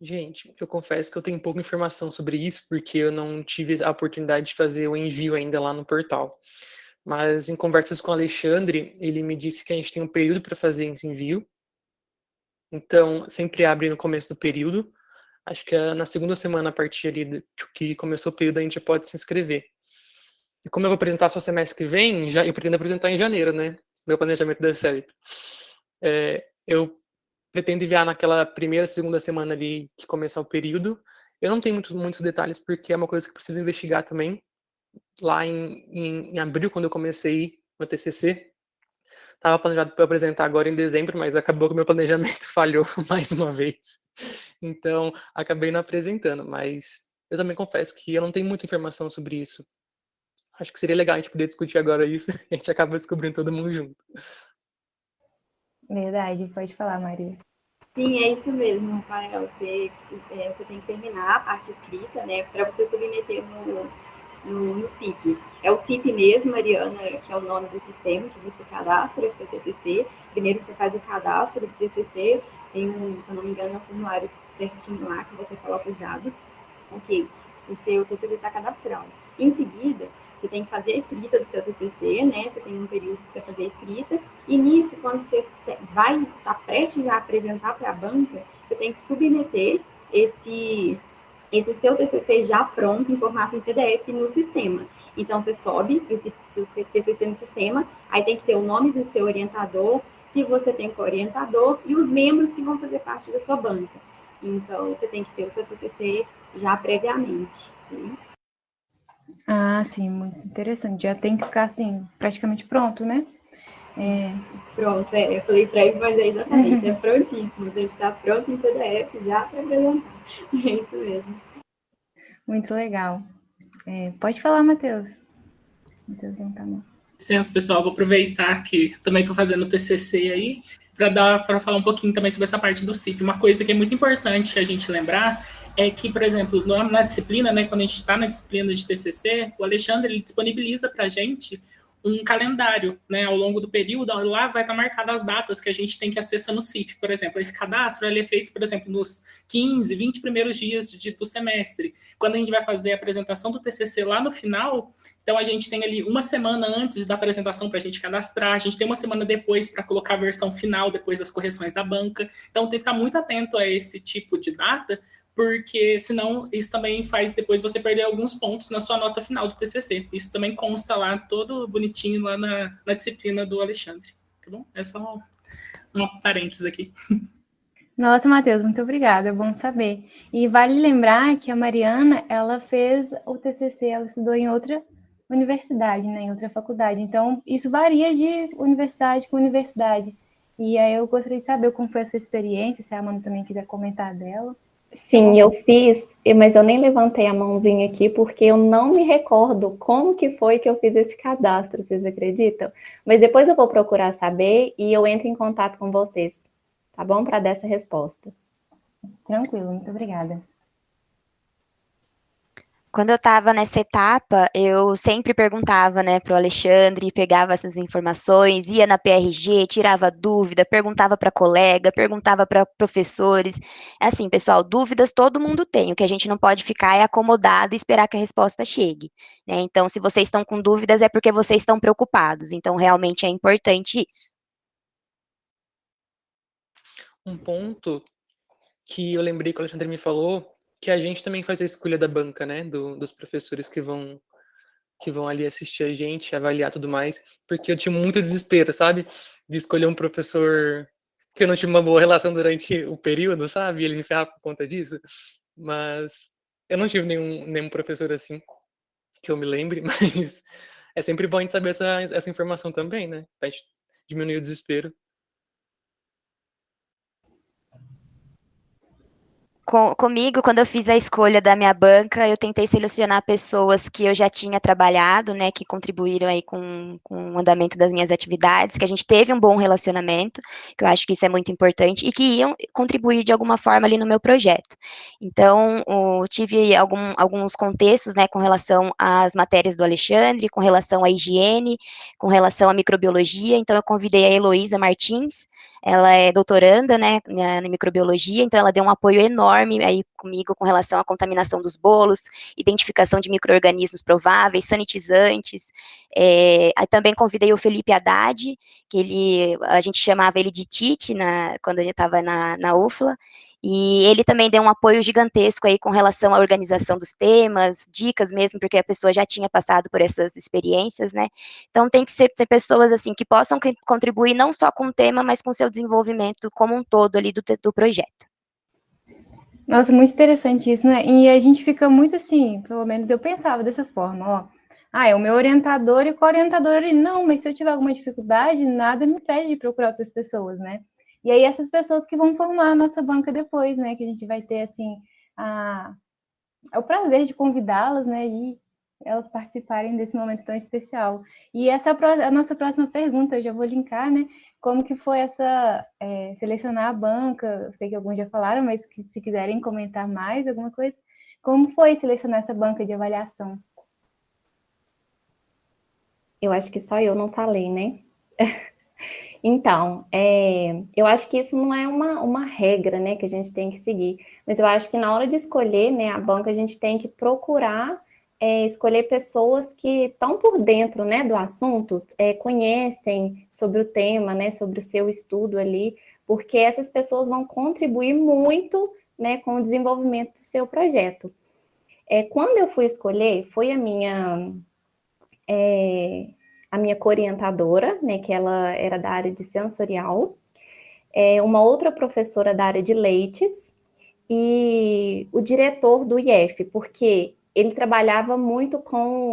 S7: Gente, eu confesso que eu tenho pouca informação sobre isso, porque eu não tive a oportunidade de fazer o envio ainda lá no portal. mas em conversas com o Alexandre, ele me disse que a gente tem um período para fazer esse envio, então sempre abre no começo do período, acho que na segunda semana, a partir ali que começou o período, a gente já pode se inscrever. E como eu vou apresentar só semestre que vem, eu pretendo apresentar em janeiro, né? Se meu planejamento der certo. Eu pretendo enviar naquela primeira, segunda semana ali que começar o período. Eu não tenho muitos detalhes, porque é uma coisa que eu preciso investigar também. Lá em abril, quando eu comecei meu TCC, estava planejado para apresentar agora em dezembro, mas acabou que o meu planejamento falhou mais uma vez. Então, acabei não apresentando, mas eu também confesso que eu não tenho muita informação sobre isso. Acho que seria legal a gente poder discutir agora isso, e a gente acaba descobrindo todo mundo junto.
S2: Verdade, pode falar, Maria.
S5: Sim, é isso mesmo, Rafael. Você tem que terminar a parte escrita, né, para você submeter no CIP. É o CIP mesmo, Mariana, que é o nome do sistema que você cadastra o seu TCC. Primeiro você faz o cadastro do TCC, tem se eu não me engano, um formulário certinho lá que você coloca os dados. Ok, o seu TCC está cadastrado. Em seguida, você tem que fazer a escrita do seu TCC, né? Você tem um período para fazer a escrita. E nisso, quando você vai estar prestes a apresentar para a banca, você tem que submeter esse seu TCC já pronto, em formato em PDF, no sistema. Então, você sobe esse seu TCC no sistema, aí tem que ter o nome do seu orientador, se você tem co-orientador, e os membros que vão fazer parte da sua banca. Então, você tem que ter o seu TCC já previamente. Né?
S2: Ah, sim, muito interessante. Já tem que ficar, assim, praticamente pronto, né?
S5: Pronto, eu falei para ele, mas é exatamente, é prontíssimo. Ele está pronto em PDF já para apresentar. É isso mesmo.
S2: Muito legal. Pode falar, Matheus. Matheus não tá não.
S9: Licença, pessoal, vou aproveitar que também estou fazendo o TCC aí para falar um pouquinho também sobre essa parte do CIP. Uma coisa que é muito importante a gente lembrar é que, por exemplo, na disciplina, né, quando a gente está na disciplina de TCC, o Alexandre ele disponibiliza para a gente um calendário, né, ao longo do período, lá vai estar marcadas as datas que a gente tem que acessar no CIP, por exemplo. Esse cadastro ele é feito, por exemplo, nos 15, 20 primeiros dias do semestre. Quando a gente vai fazer a apresentação do TCC lá no final, então a gente tem ali uma semana antes da apresentação para a gente cadastrar, a gente tem uma semana depois para colocar a versão final, depois das correções da banca. Então tem que ficar muito atento a esse tipo de data, porque senão isso também faz depois você perder alguns pontos na sua nota final do TCC. Isso também consta lá, todo bonitinho lá na disciplina do Alexandre, tá bom? É só uma parênteses aqui.
S2: Nossa, Matheus, muito obrigada, é bom saber. E vale lembrar que a Mariana, ela fez o TCC, ela estudou em outra universidade, né, em outra faculdade. Então, isso varia de universidade com universidade. E aí eu gostaria de saber como foi a sua experiência, se a Amanda também quiser comentar dela.
S1: Sim, eu fiz, mas eu nem levantei a mãozinha aqui porque eu não me recordo como que foi que eu fiz esse cadastro, vocês acreditam? Mas depois eu vou procurar saber e eu entro em contato com vocês, tá bom? Para dar essa resposta.
S2: Tranquilo, muito obrigada.
S6: Quando eu estava nessa etapa, eu sempre perguntava, né, para o Alexandre, pegava essas informações, ia na PRG, tirava dúvida, perguntava para colega, perguntava para professores. Assim, pessoal, dúvidas todo mundo tem. O que a gente não pode ficar é acomodado e esperar que a resposta chegue, né? Então, se vocês estão com dúvidas, é porque vocês estão preocupados. Então, realmente é importante isso.
S7: Um ponto que eu lembrei que o Alexandre me falou, que a gente também faz a escolha da banca, né, dos professores que vão ali assistir a gente, avaliar tudo mais, porque eu tinha muito desespero, sabe, de escolher um professor que eu não tinha uma boa relação durante o período, sabe, e ele me ferrava por conta disso, mas eu não tive nenhum professor assim, que eu me lembre, mas é sempre bom a gente saber essa informação também, né, pra gente diminuir o desespero.
S6: Comigo, quando eu fiz a escolha da minha banca, eu tentei selecionar pessoas que eu já tinha trabalhado, né, que contribuíram aí com o andamento das minhas atividades, que a gente teve um bom relacionamento, que eu acho que isso é muito importante, e que iam contribuir de alguma forma ali no meu projeto. Então, tive alguns contextos, né, com relação às matérias do Alexandre, com relação à higiene, com relação à microbiologia, então eu convidei a Heloísa Martins, ela é doutoranda, né, na microbiologia, então ela deu um apoio enorme aí comigo com relação à contaminação dos bolos, identificação de micro-organismos prováveis, sanitizantes. Aí também convidei o Felipe Haddad, que a gente chamava ele de Tite quando a gente estava na UFLA, e ele também deu um apoio gigantesco aí com relação à organização dos temas, dicas mesmo, porque a pessoa já tinha passado por essas experiências, né? Então tem que ser pessoas assim que possam contribuir não só com o tema, mas com o seu desenvolvimento como um todo ali do projeto.
S2: Nossa, muito interessante isso, né? E a gente fica muito assim, pelo menos eu pensava dessa forma, ó. É o meu orientador e o co-orientador ali. Não, mas se eu tiver alguma dificuldade, nada me impede de procurar outras pessoas, né? E aí essas pessoas que vão formar a nossa banca depois, né? Que a gente vai ter, assim, o prazer de convidá-las, né? E elas participarem desse momento tão especial. E essa é a nossa próxima pergunta, eu já vou linkar, né? Como que foi selecionar a banca? Eu sei que alguns já falaram, mas se quiserem comentar mais alguma coisa, como foi selecionar essa banca de avaliação?
S1: Eu acho que só eu não falei, né? Então, eu acho que isso não é uma regra, né, que a gente tem que seguir, mas eu acho que na hora de escolher, né, a banca, a gente tem que procurar escolher pessoas que estão por dentro, né, do assunto, conhecem sobre o tema, né, sobre o seu estudo ali, porque essas pessoas vão contribuir muito, né, com o desenvolvimento do seu projeto. Quando eu fui escolher, foi a minha co-orientadora, né, que ela era da área de sensorial, uma outra professora da área de leites e o diretor do IF, porque ele trabalhava muito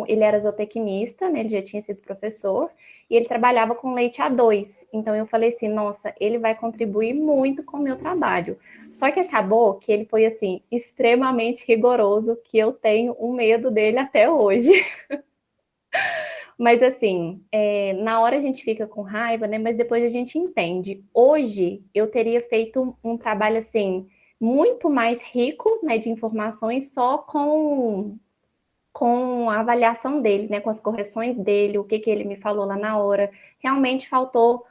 S1: ele era zootecnista, né, ele já tinha sido professor, e ele trabalhava com leite A2. Então eu falei assim, nossa, ele vai contribuir muito com o meu trabalho. Só que acabou que ele foi, assim, extremamente rigoroso, que eu tenho um medo dele até hoje. Mas assim, na hora a gente fica com raiva, né? Mas depois a gente entende. Hoje eu teria feito um trabalho assim muito mais rico, né, de informações só com a avaliação dele, né, com as correções dele, o que ele me falou lá na hora. Realmente faltou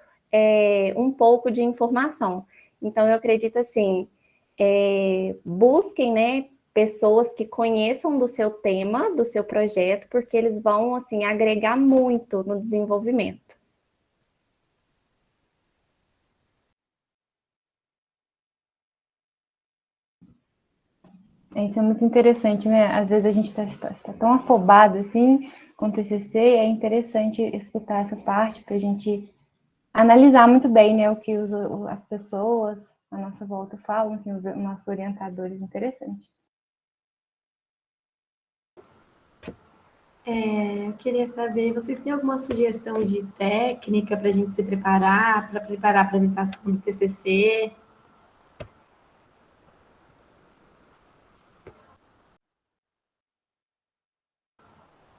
S1: um pouco de informação. Então eu acredito assim, busquem, né, pessoas que conheçam do seu tema, do seu projeto, porque eles vão, assim, agregar muito no desenvolvimento.
S2: Isso é muito interessante, né? Às vezes a gente está tão afobado, assim, com o TCC, e é interessante escutar essa parte para a gente analisar muito bem, né, o que as pessoas à nossa volta falam, assim, os nossos orientadores, interessante.
S8: Eu queria saber, vocês têm alguma sugestão de técnica para a gente se preparar, para preparar a apresentação do TCC?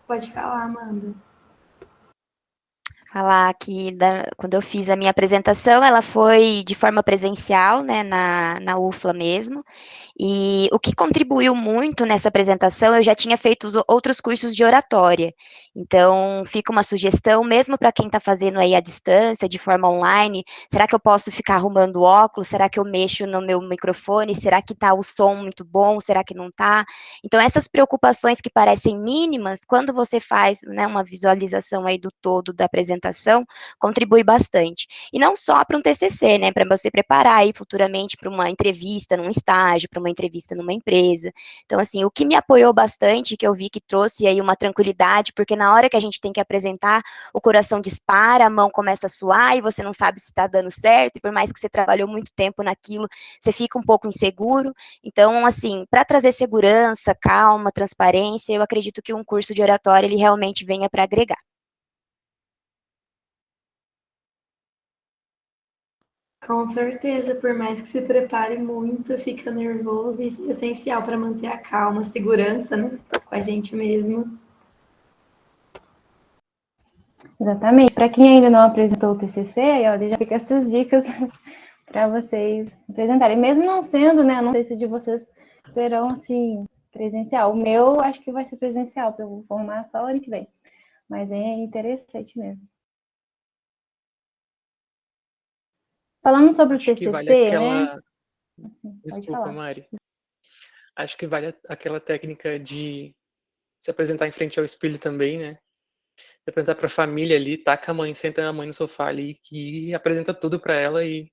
S8: Pode falar, Amanda.
S6: Falar que quando eu fiz a minha apresentação, ela foi de forma presencial, né, na UFLA mesmo, e o que contribuiu muito nessa apresentação, eu já tinha feito outros cursos de oratória, então fica uma sugestão, mesmo para quem está fazendo aí à distância, de forma online, será que eu posso ficar arrumando óculos, será que eu mexo no meu microfone, será que está o som muito bom, será que não está? Então essas preocupações que parecem mínimas, quando você faz, né, uma visualização aí do todo da apresentação, contribui bastante. E não só para um TCC, né, para você preparar aí futuramente para uma entrevista num estágio, para uma entrevista numa empresa. Então, assim, o que me apoiou bastante, que eu vi que trouxe aí uma tranquilidade, porque na hora que a gente tem que apresentar, o coração dispara, a mão começa a suar e você não sabe se está dando certo, e por mais que você trabalhou muito tempo naquilo, você fica um pouco inseguro. Então, assim, para trazer segurança, calma, transparência, eu acredito que um curso de oratória, ele realmente venha para agregar.
S8: Com certeza, por mais que se prepare muito, fica nervoso, e isso é essencial para manter a calma, a segurança, né, com a gente mesmo.
S2: Exatamente. Para quem ainda não apresentou o TCC, olha, já fica essas dicas para vocês apresentarem. Mesmo não sendo, né, não sei se de vocês serão, assim, presencial. O meu, acho que vai ser presencial, porque eu vou formar só ano que vem. Mas é interessante mesmo. Falando sobre o
S7: Acho que vale
S2: TCC, né?
S7: aquela...
S2: Assim, pode
S7: Desculpa,
S2: falar.
S7: Mari. Acho que vale aquela técnica de se apresentar em frente ao espelho também, né? Se apresentar para a família ali, taca a mãe, senta a mãe no sofá ali e apresenta tudo para ela, e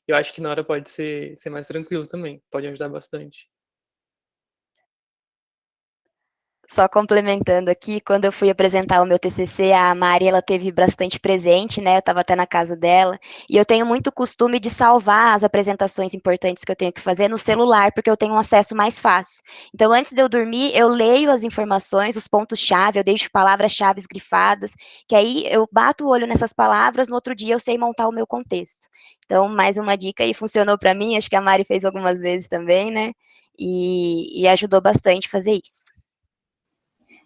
S7: eu acho que na hora pode ser mais tranquilo também, pode ajudar bastante.
S6: Só complementando aqui, quando eu fui apresentar o meu TCC, a Mari, ela teve bastante presente, né? Eu estava até na casa dela, e eu tenho muito costume de salvar as apresentações importantes que eu tenho que fazer no celular, porque eu tenho um acesso mais fácil. Então, antes de eu dormir, eu leio as informações, os pontos-chave, eu deixo palavras-chave grifadas, que aí eu bato o olho nessas palavras, no outro dia eu sei montar o meu contexto. Então, mais uma dica aí, funcionou para mim, acho que a Mari fez algumas vezes também, né? E ajudou bastante fazer isso.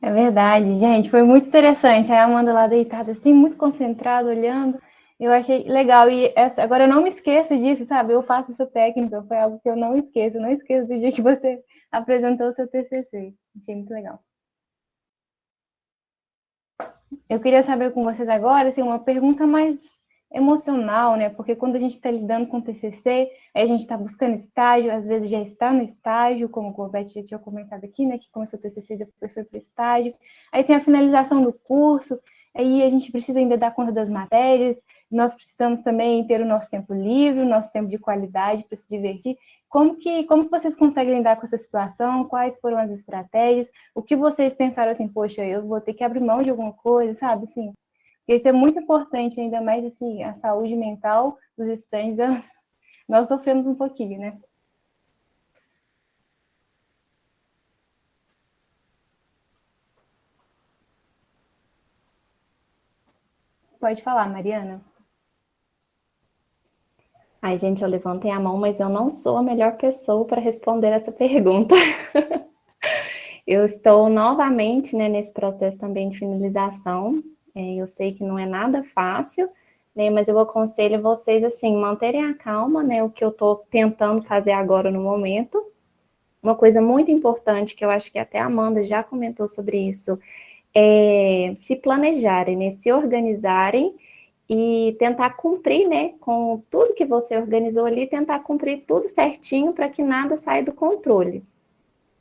S2: É verdade, gente, foi muito interessante. A Amanda lá deitada, assim, muito concentrada, olhando. Eu achei legal. E agora eu não me esqueço disso, sabe? Eu faço essa técnica, foi algo que eu não esqueço. Eu não esqueço do dia que você apresentou o seu TCC. Achei muito legal. Eu queria saber com vocês agora, assim, uma pergunta mais emocional, né? Porque quando a gente está lidando com TCC, aí a gente está buscando estágio, às vezes já está no estágio, como o Beth já tinha comentado aqui, né? Que começou o TCC e depois foi para o estágio. Aí tem a finalização do curso, aí a gente precisa ainda dar conta das matérias, nós precisamos também ter o nosso tempo livre, o nosso tempo de qualidade para se divertir. Como que vocês conseguem lidar com essa situação? Quais foram as estratégias? O que vocês pensaram assim, poxa, eu vou ter que abrir mão de alguma coisa, sabe? Assim, porque isso é muito importante, ainda mais assim, a saúde mental dos estudantes, nós sofremos um pouquinho, né? Pode falar, Mariana.
S3: Ai, gente, eu levantei a mão, mas eu não sou a melhor pessoa para responder essa pergunta. Eu estou novamente, né, nesse processo também de finalização. Eu sei que não é nada fácil, né, mas eu aconselho vocês, assim, manterem a calma, né, o que eu estou tentando fazer agora no momento. Uma coisa muito importante, que eu acho que até a Amanda já comentou sobre isso, é se planejarem, né, se organizarem e tentar cumprir, né, com tudo que você organizou ali, tentar cumprir tudo certinho para que nada saia do controle,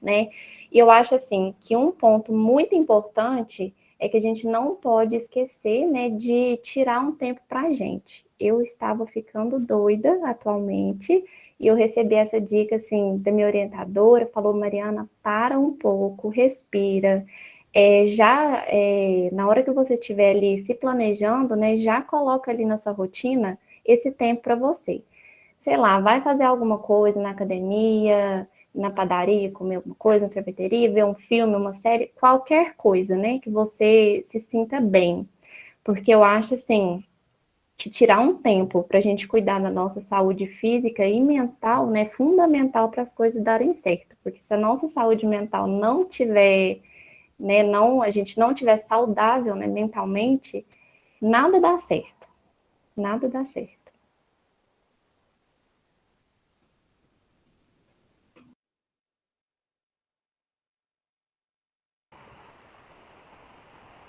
S3: né? E eu acho assim que um ponto muito importante é que a gente não pode esquecer, né, de tirar um tempo para a gente. Eu estava ficando doida atualmente e eu recebi essa dica assim da minha orientadora, falou: Mariana, para um pouco, respira. Na hora que você estiver ali se planejando, né, já coloca ali na sua rotina esse tempo para você. Sei lá, vai fazer alguma coisa na academia, na padaria, comer alguma coisa, na sorveteria, ver um filme, uma série, qualquer coisa, né, que você se sinta bem. Porque eu acho, assim, que tirar um tempo para a gente cuidar da nossa saúde física e mental, né, é fundamental para as coisas darem certo. Porque se a nossa saúde mental não tiver, né, a gente não tiver saudável, né, mentalmente, nada dá certo. Nada dá certo.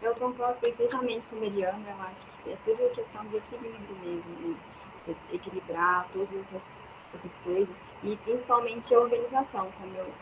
S5: Eu concordo perfeitamente com a Mariana, eu acho que é tudo questão de equilíbrio mesmo, né? Equilibrar todas essas coisas, e principalmente a organização, como eu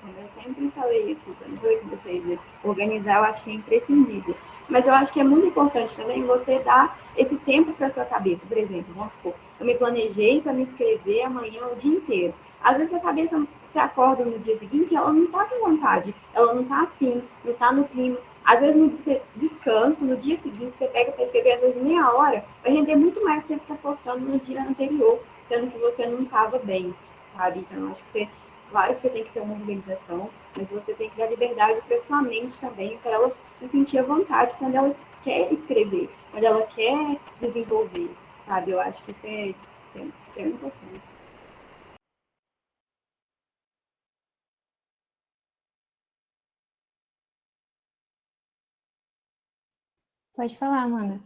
S5: sempre falei aqui, quando eu falei com vocês, né? Organizar eu acho que é imprescindível, mas eu acho que é muito importante também você dar esse tempo para sua cabeça. Por exemplo, vamos supor, eu me planejei para me inscrever amanhã o dia inteiro. Às vezes a cabeça se acorda no dia seguinte, ela não está com vontade, ela não está afim, não está no clima. Às vezes, no descanso, no dia seguinte, você pega para escrever, às vezes, meia hora, vai render muito mais que você ficar postando no dia anterior, sendo que você não estava bem, sabe? Então, acho que claro que você tem que ter uma organização, mas você tem que dar liberdade para sua mente também, para ela se sentir à vontade quando ela quer escrever, quando ela quer desenvolver, sabe? Eu acho que isso é extremamente importante.
S2: Pode falar, Amanda.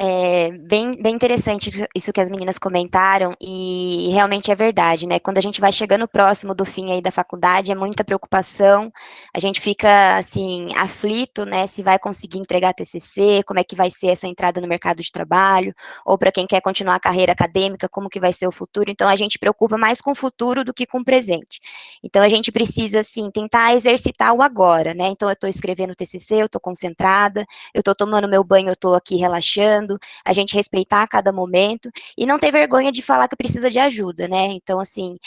S6: É bem interessante isso que as meninas comentaram, e realmente é verdade, né? Quando a gente vai chegando próximo do fim aí da faculdade, é muita preocupação, a gente fica, assim, aflito, né? Se vai conseguir entregar TCC, como é que vai ser essa entrada no mercado de trabalho, ou para quem quer continuar a carreira acadêmica, como que vai ser o futuro. Então, a gente preocupa mais com o futuro do que com o presente. Então, a gente precisa, assim, tentar exercitar o agora, né? Então, eu estou escrevendo TCC, eu estou concentrada, eu estou tomando meu banho, eu estou aqui relaxando, a gente respeitar a cada momento e não ter vergonha de falar que precisa de ajuda, né? Então, assim,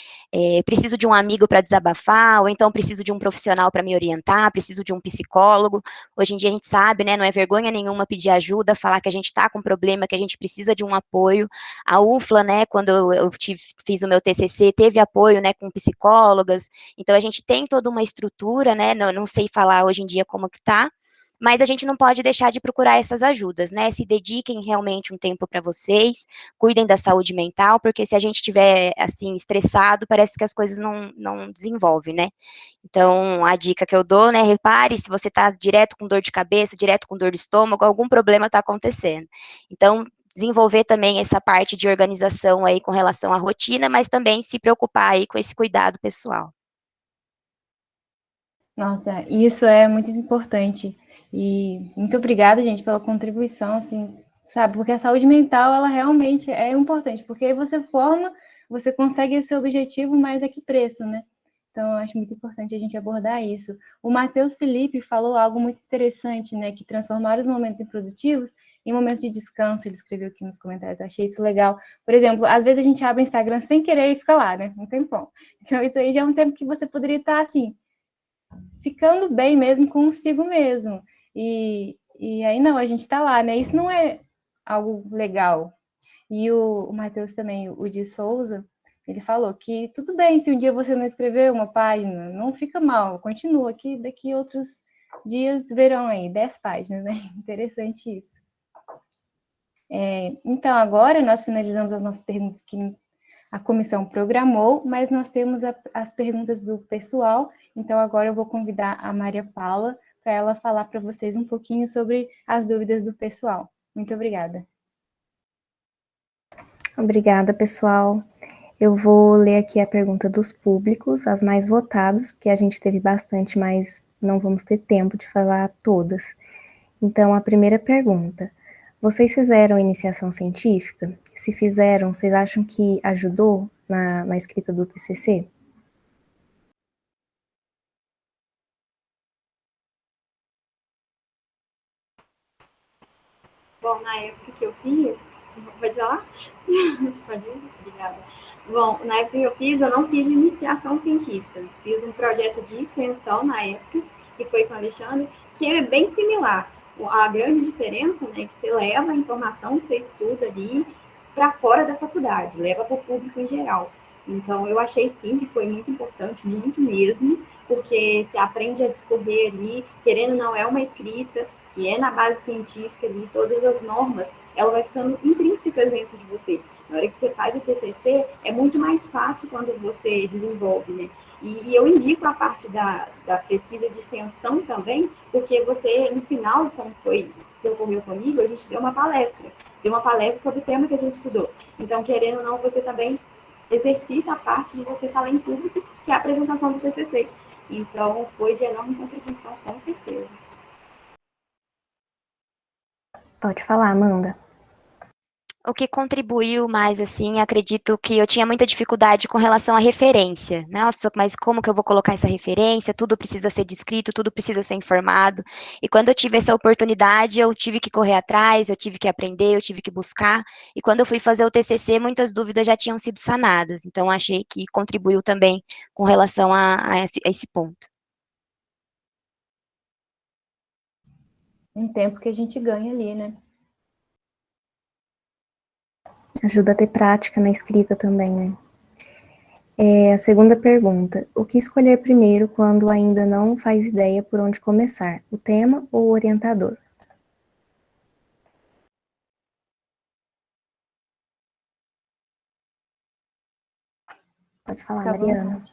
S6: preciso de um amigo para desabafar, ou então preciso de um profissional para me orientar, preciso de um psicólogo. Hoje em dia a gente sabe, né? Não é vergonha nenhuma pedir ajuda, falar que a gente está com problema, que a gente precisa de um apoio. A UFLA, né, quando fiz o meu TCC, teve apoio, né, com psicólogas. Então, a gente tem toda uma estrutura, né? Não sei falar hoje em dia como que tá, mas a gente não pode deixar de procurar essas ajudas, né? Se dediquem realmente um tempo para vocês, cuidem da saúde mental, porque se a gente estiver, assim, estressado, parece que as coisas não desenvolvem, né? Então, a dica que eu dou, né? Repare se você está direto com dor de cabeça, direto com dor de estômago, algum problema está acontecendo. Então, desenvolver também essa parte de organização aí com relação à rotina, mas também se preocupar aí com esse cuidado pessoal.
S2: Nossa, isso é muito importante. E muito obrigada, gente, pela contribuição, assim, sabe? Porque a saúde mental, ela realmente é importante, porque aí você forma, você consegue esse objetivo, mas a que preço, né? Então, eu acho muito importante a gente abordar isso. O Matheus Felipe falou algo muito interessante, né? Que transformar os momentos improdutivos em momentos de descanso. Ele escreveu aqui nos comentários, eu achei isso legal. Por exemplo, às vezes a gente abre o Instagram sem querer e fica lá, né? Um tempão. Então, isso aí já é um tempo que você poderia estar, assim, ficando bem mesmo consigo mesmo. E aí, não, a gente está lá, né? Isso não é algo legal. E o Matheus também, o de Souza, ele falou que tudo bem se um dia você não escrever uma página, não fica mal, continua, que daqui outros dias verão aí 10 páginas, né? Interessante isso. Então, agora nós finalizamos as nossas perguntas que a comissão programou, mas nós temos as perguntas do pessoal, então agora eu vou convidar a Maria Paula para ela falar para vocês um pouquinho sobre as dúvidas do pessoal. Muito obrigada.
S3: Obrigada, pessoal. Eu vou ler aqui a pergunta dos públicos, as mais votadas, porque a gente teve bastante, mas não vamos ter tempo de falar todas. Então, a primeira pergunta: vocês fizeram iniciação científica? Se fizeram, vocês acham que ajudou na escrita do TCC?
S5: Bom, na época que eu fiz, pode falar? Pode ir? Obrigada. Bom, na época que eu fiz, eu não fiz iniciação científica. Fiz um projeto de extensão na época, que foi com o Alexandre, que é bem similar. A grande diferença, né, é que você leva a informação que você estuda ali para fora da faculdade, leva para o público em geral. Então, eu achei sim que foi muito importante, muito mesmo, porque você aprende a discorrer ali, querendo não é uma escrita, que é na base científica ali, todas as normas, ela vai ficando intrínseca dentro de você. Na hora que você faz o TCC, é muito mais fácil quando você desenvolve, né? E eu indico a parte da pesquisa de extensão também, porque você, no final, como foi que ocorreu comigo, a gente deu uma palestra sobre o tema que a gente estudou. Então, querendo ou não, você também exercita a parte de você falar em público, que é a apresentação do TCC. Então, foi de enorme contribuição, com certeza.
S3: Pode falar, Amanda.
S6: O que contribuiu mais, assim, acredito que eu tinha muita dificuldade com relação à referência. Nossa, mas como que eu vou colocar essa referência? Tudo precisa ser descrito, tudo precisa ser informado. E quando eu tive essa oportunidade, eu tive que correr atrás, eu tive que aprender, eu tive que buscar. E quando eu fui fazer o TCC, muitas dúvidas já tinham sido sanadas. Então, achei que contribuiu também com relação a esse ponto.
S2: Um tempo que a gente ganha ali, né?
S3: Ajuda a ter prática na escrita também, né? A segunda pergunta: o que escolher primeiro quando ainda não faz ideia por onde começar, o tema ou o orientador? Pode falar, Mariana.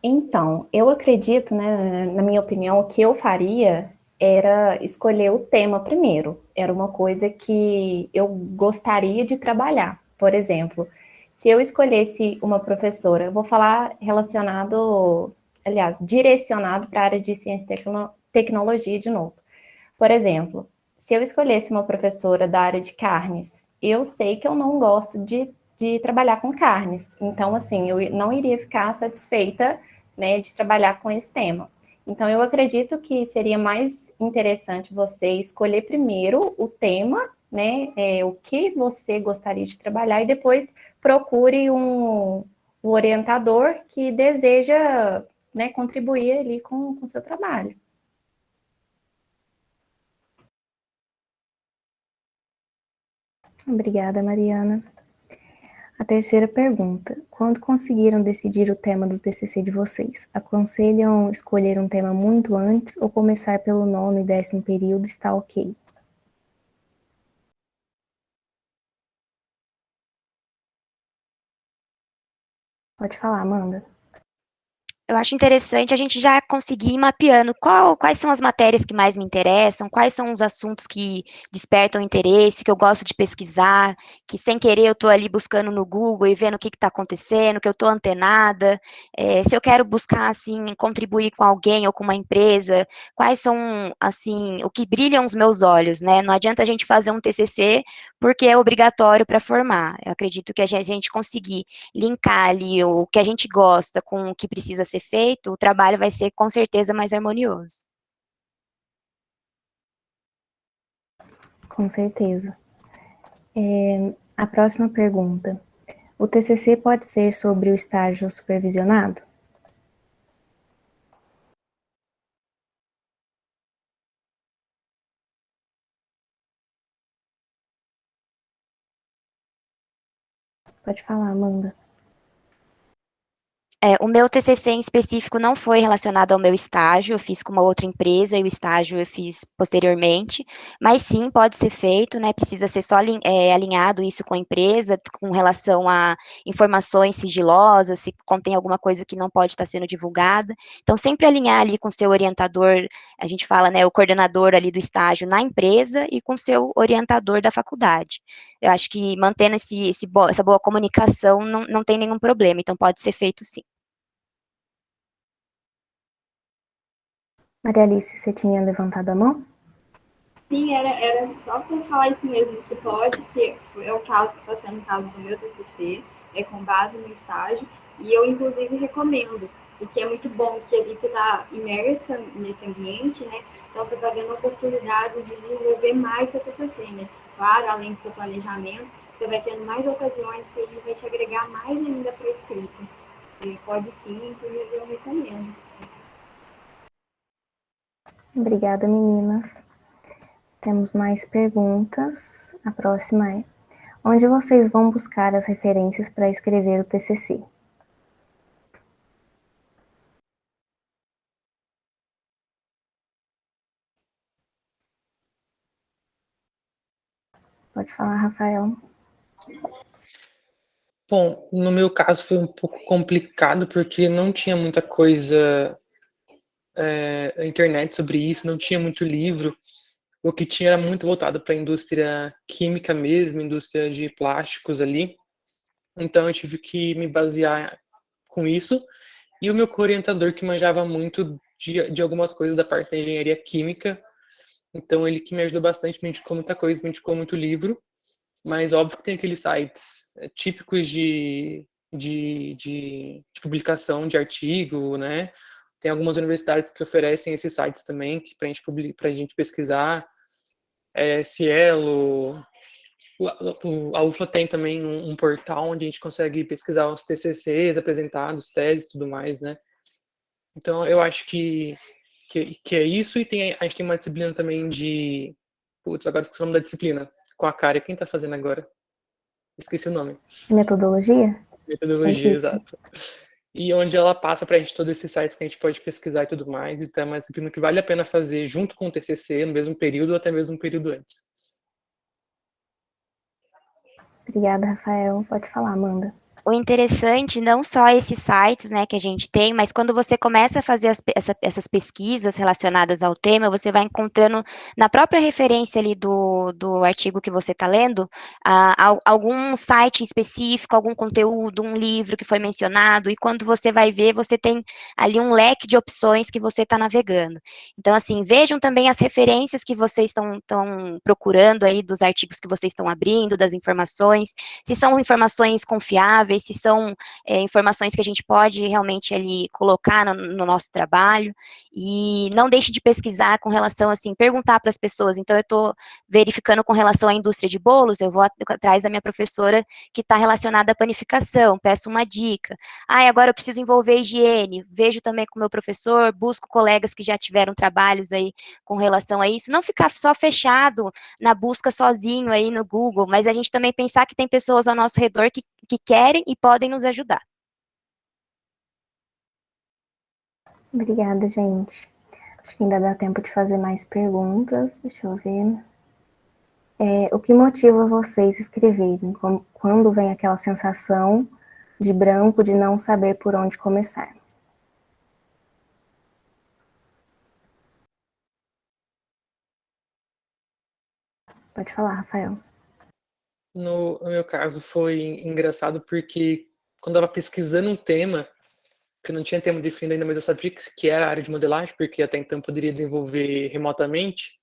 S10: Então, eu acredito, né, na minha opinião, o que eu faria
S3: era escolher o tema primeiro. Era uma coisa que eu gostaria de trabalhar. Por exemplo, se eu escolhesse uma professora, eu vou falar relacionado, aliás, direcionado para a área de ciência e tecnologia de novo. Por exemplo, se eu escolhesse uma professora da área de carnes, eu sei que eu não gosto de trabalhar com carnes. Então, assim, eu não iria ficar satisfeita, né, de trabalhar com esse tema. Então, eu acredito que seria mais interessante você escolher primeiro o tema, né, o que você gostaria de trabalhar, e depois procure um orientador que deseja, né, contribuir ali com o seu trabalho. Obrigada, Mariana. A terceira pergunta. Quando conseguiram decidir o tema do TCC de vocês, aconselham escolher um tema muito antes ou começar pelo 9º e 10º período está ok? Pode falar, Amanda.
S6: Eu acho interessante a gente já conseguir ir mapeando quais são as matérias que mais me interessam, quais são os assuntos que despertam interesse, que eu gosto de pesquisar, que sem querer eu estou ali buscando no Google e vendo o que está acontecendo, que eu estou antenada. Se eu quero buscar, assim, contribuir com alguém ou com uma empresa, quais são, assim, o que brilham os meus olhos, né? Não adianta a gente fazer um TCC porque é obrigatório para formar. Eu acredito que a gente conseguir linkar ali o que a gente gosta com o que precisa ser feito, o trabalho vai ser com certeza mais harmonioso.
S3: Com certeza. A próxima pergunta. O TCC pode ser sobre o estágio supervisionado? Pode falar, Amanda.
S6: O meu TCC em específico não foi relacionado ao meu estágio, eu fiz com uma outra empresa e o estágio eu fiz posteriormente, mas sim, pode ser feito, né, precisa ser só alinhado isso com a empresa, com relação a informações sigilosas, se contém alguma coisa que não pode estar sendo divulgada, então sempre alinhar ali com o seu orientador, a gente fala, né, o coordenador ali do estágio na empresa e com o seu orientador da faculdade. Eu acho que mantendo essa boa comunicação não tem nenhum problema, então pode ser feito sim.
S3: Maria Alice, você tinha levantado a mão?
S5: Sim, era só para falar isso mesmo, que pode, que é o caso, está sendo o caso do meu TCC, é com base no estágio, e eu, inclusive, recomendo, porque é muito bom que ali você está imersa nesse ambiente, né? Então, você está vendo a oportunidade de desenvolver mais seu TCC, né? Claro, além do seu planejamento, você vai tendo mais ocasiões que ele vai te agregar mais ainda para a escrita. E pode sim, inclusive, eu recomendo.
S3: Obrigada, meninas. Temos mais perguntas. A próxima é: onde vocês vão buscar as referências para escrever o TCC? Pode falar, Rafael.
S7: Bom, no meu caso foi um pouco complicado porque não tinha muita coisa na internet sobre isso, não tinha muito livro. O que tinha era muito voltado para a indústria química mesmo, indústria de plásticos ali. Então eu tive que me basear com isso. E o meu orientador que manjava muito de algumas coisas da parte da engenharia química. Então ele que me ajudou bastante, me indicou muita coisa, me indicou muito livro. Mas óbvio que tem aqueles sites típicos de publicação de artigo, né? Tem algumas universidades que oferecem esses sites também para a gente pesquisar. Cielo, a UFLA tem também um portal onde a gente consegue pesquisar os TCCs apresentados, teses e tudo mais, né? Então, eu acho que é isso. E a gente tem uma disciplina também de... Putz, agora esqueci o nome da disciplina. Com a cara. Quem tá fazendo agora? Esqueci o nome.
S3: Metodologia?
S7: Metodologia, exato. E onde ela passa pra gente todos esses sites que a gente pode pesquisar e tudo mais. Então, é uma disciplina que vale a pena fazer junto com o TCC, no mesmo período ou até mesmo um período antes.
S3: Obrigada, Rafael. Pode falar, Amanda.
S6: o interessante, não só esses sites, né, que a gente tem, mas quando você começa a fazer essas pesquisas relacionadas ao tema, você vai encontrando na própria referência ali do artigo que você está lendo, algum site específico, algum conteúdo, um livro que foi mencionado, e quando você vai ver, você tem ali um leque de opções que você está navegando. Então, assim, vejam também as referências que vocês estão procurando aí, dos artigos que vocês estão abrindo, das informações, se são informações confiáveis, se são informações que a gente pode realmente ali colocar no nosso trabalho, e não deixe de pesquisar com relação, assim, perguntar para as pessoas. Então, eu estou verificando com relação à indústria de bolos, eu vou atrás da minha professora que está relacionada à panificação, peço uma dica. Agora eu preciso envolver higiene, vejo também com o meu professor, busco colegas que já tiveram trabalhos aí com relação a isso, não ficar só fechado na busca sozinho aí no Google, mas a gente também pensar que tem pessoas ao nosso redor que querem e podem nos ajudar.
S3: Obrigada, gente. Acho que ainda dá tempo de fazer mais perguntas. Deixa eu ver. O que motiva vocês a escreverem? Quando vem aquela sensação de branco, de não saber por onde começar? Pode falar, Rafael.
S7: No meu caso, foi engraçado porque quando eu estava pesquisando um tema, que eu não tinha tema definido ainda, mas eu sabia que era a área de modelagem, porque até então eu poderia desenvolver remotamente.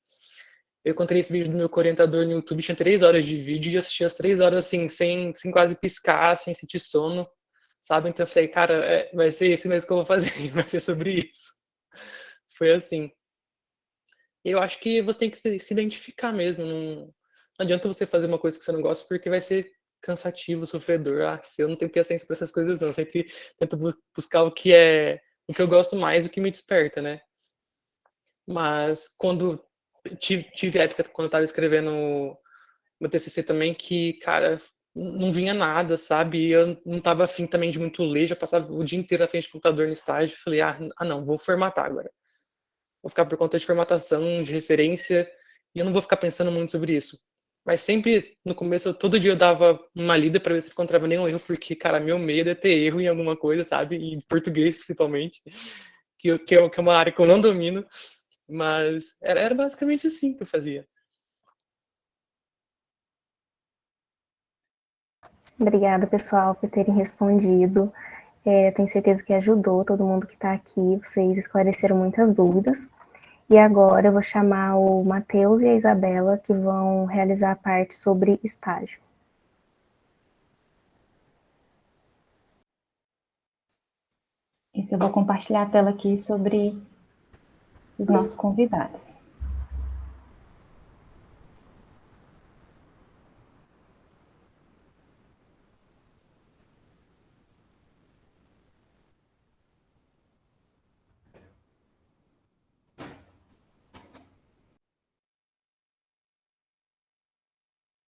S7: Eu encontrei esse vídeo do meu orientador no YouTube, tinha 3 horas de vídeo, e eu assisti as 3 horas assim, sem quase piscar, sem sentir sono, sabe? Então eu falei, cara, vai ser esse mesmo que eu vou fazer, vai ser sobre isso. Foi assim. Eu acho que você tem que se identificar mesmo, não adianta você fazer uma coisa que você não gosta, porque vai ser cansativo, sofredor. Eu não tenho paciência para essas coisas não, eu sempre tento buscar o que eu gosto mais, o que me desperta, né? Mas quando tive época quando eu estava escrevendo meu TCC também que, cara, não vinha nada, sabe? E eu não estava afim também de muito ler, já passava o dia inteiro à frente do computador no estágio. Falei, não, vou formatar agora. Vou ficar por conta de formatação, de referência, e eu não vou ficar pensando muito sobre isso. Mas sempre, no começo, todo dia eu dava uma lida para ver se eu encontrava nenhum erro, porque, cara, meu medo é ter erro em alguma coisa, sabe? Em português, principalmente, que é uma área que eu não domino. Mas era basicamente assim que eu fazia.
S3: Obrigada, pessoal, por terem respondido. Tenho certeza que ajudou todo mundo que está aqui. Vocês esclareceram muitas dúvidas. E agora eu vou chamar o Matheus e a Isabela, que vão realizar a parte sobre estágio.
S2: Isso, eu vou compartilhar a tela aqui sobre os nossos convidados.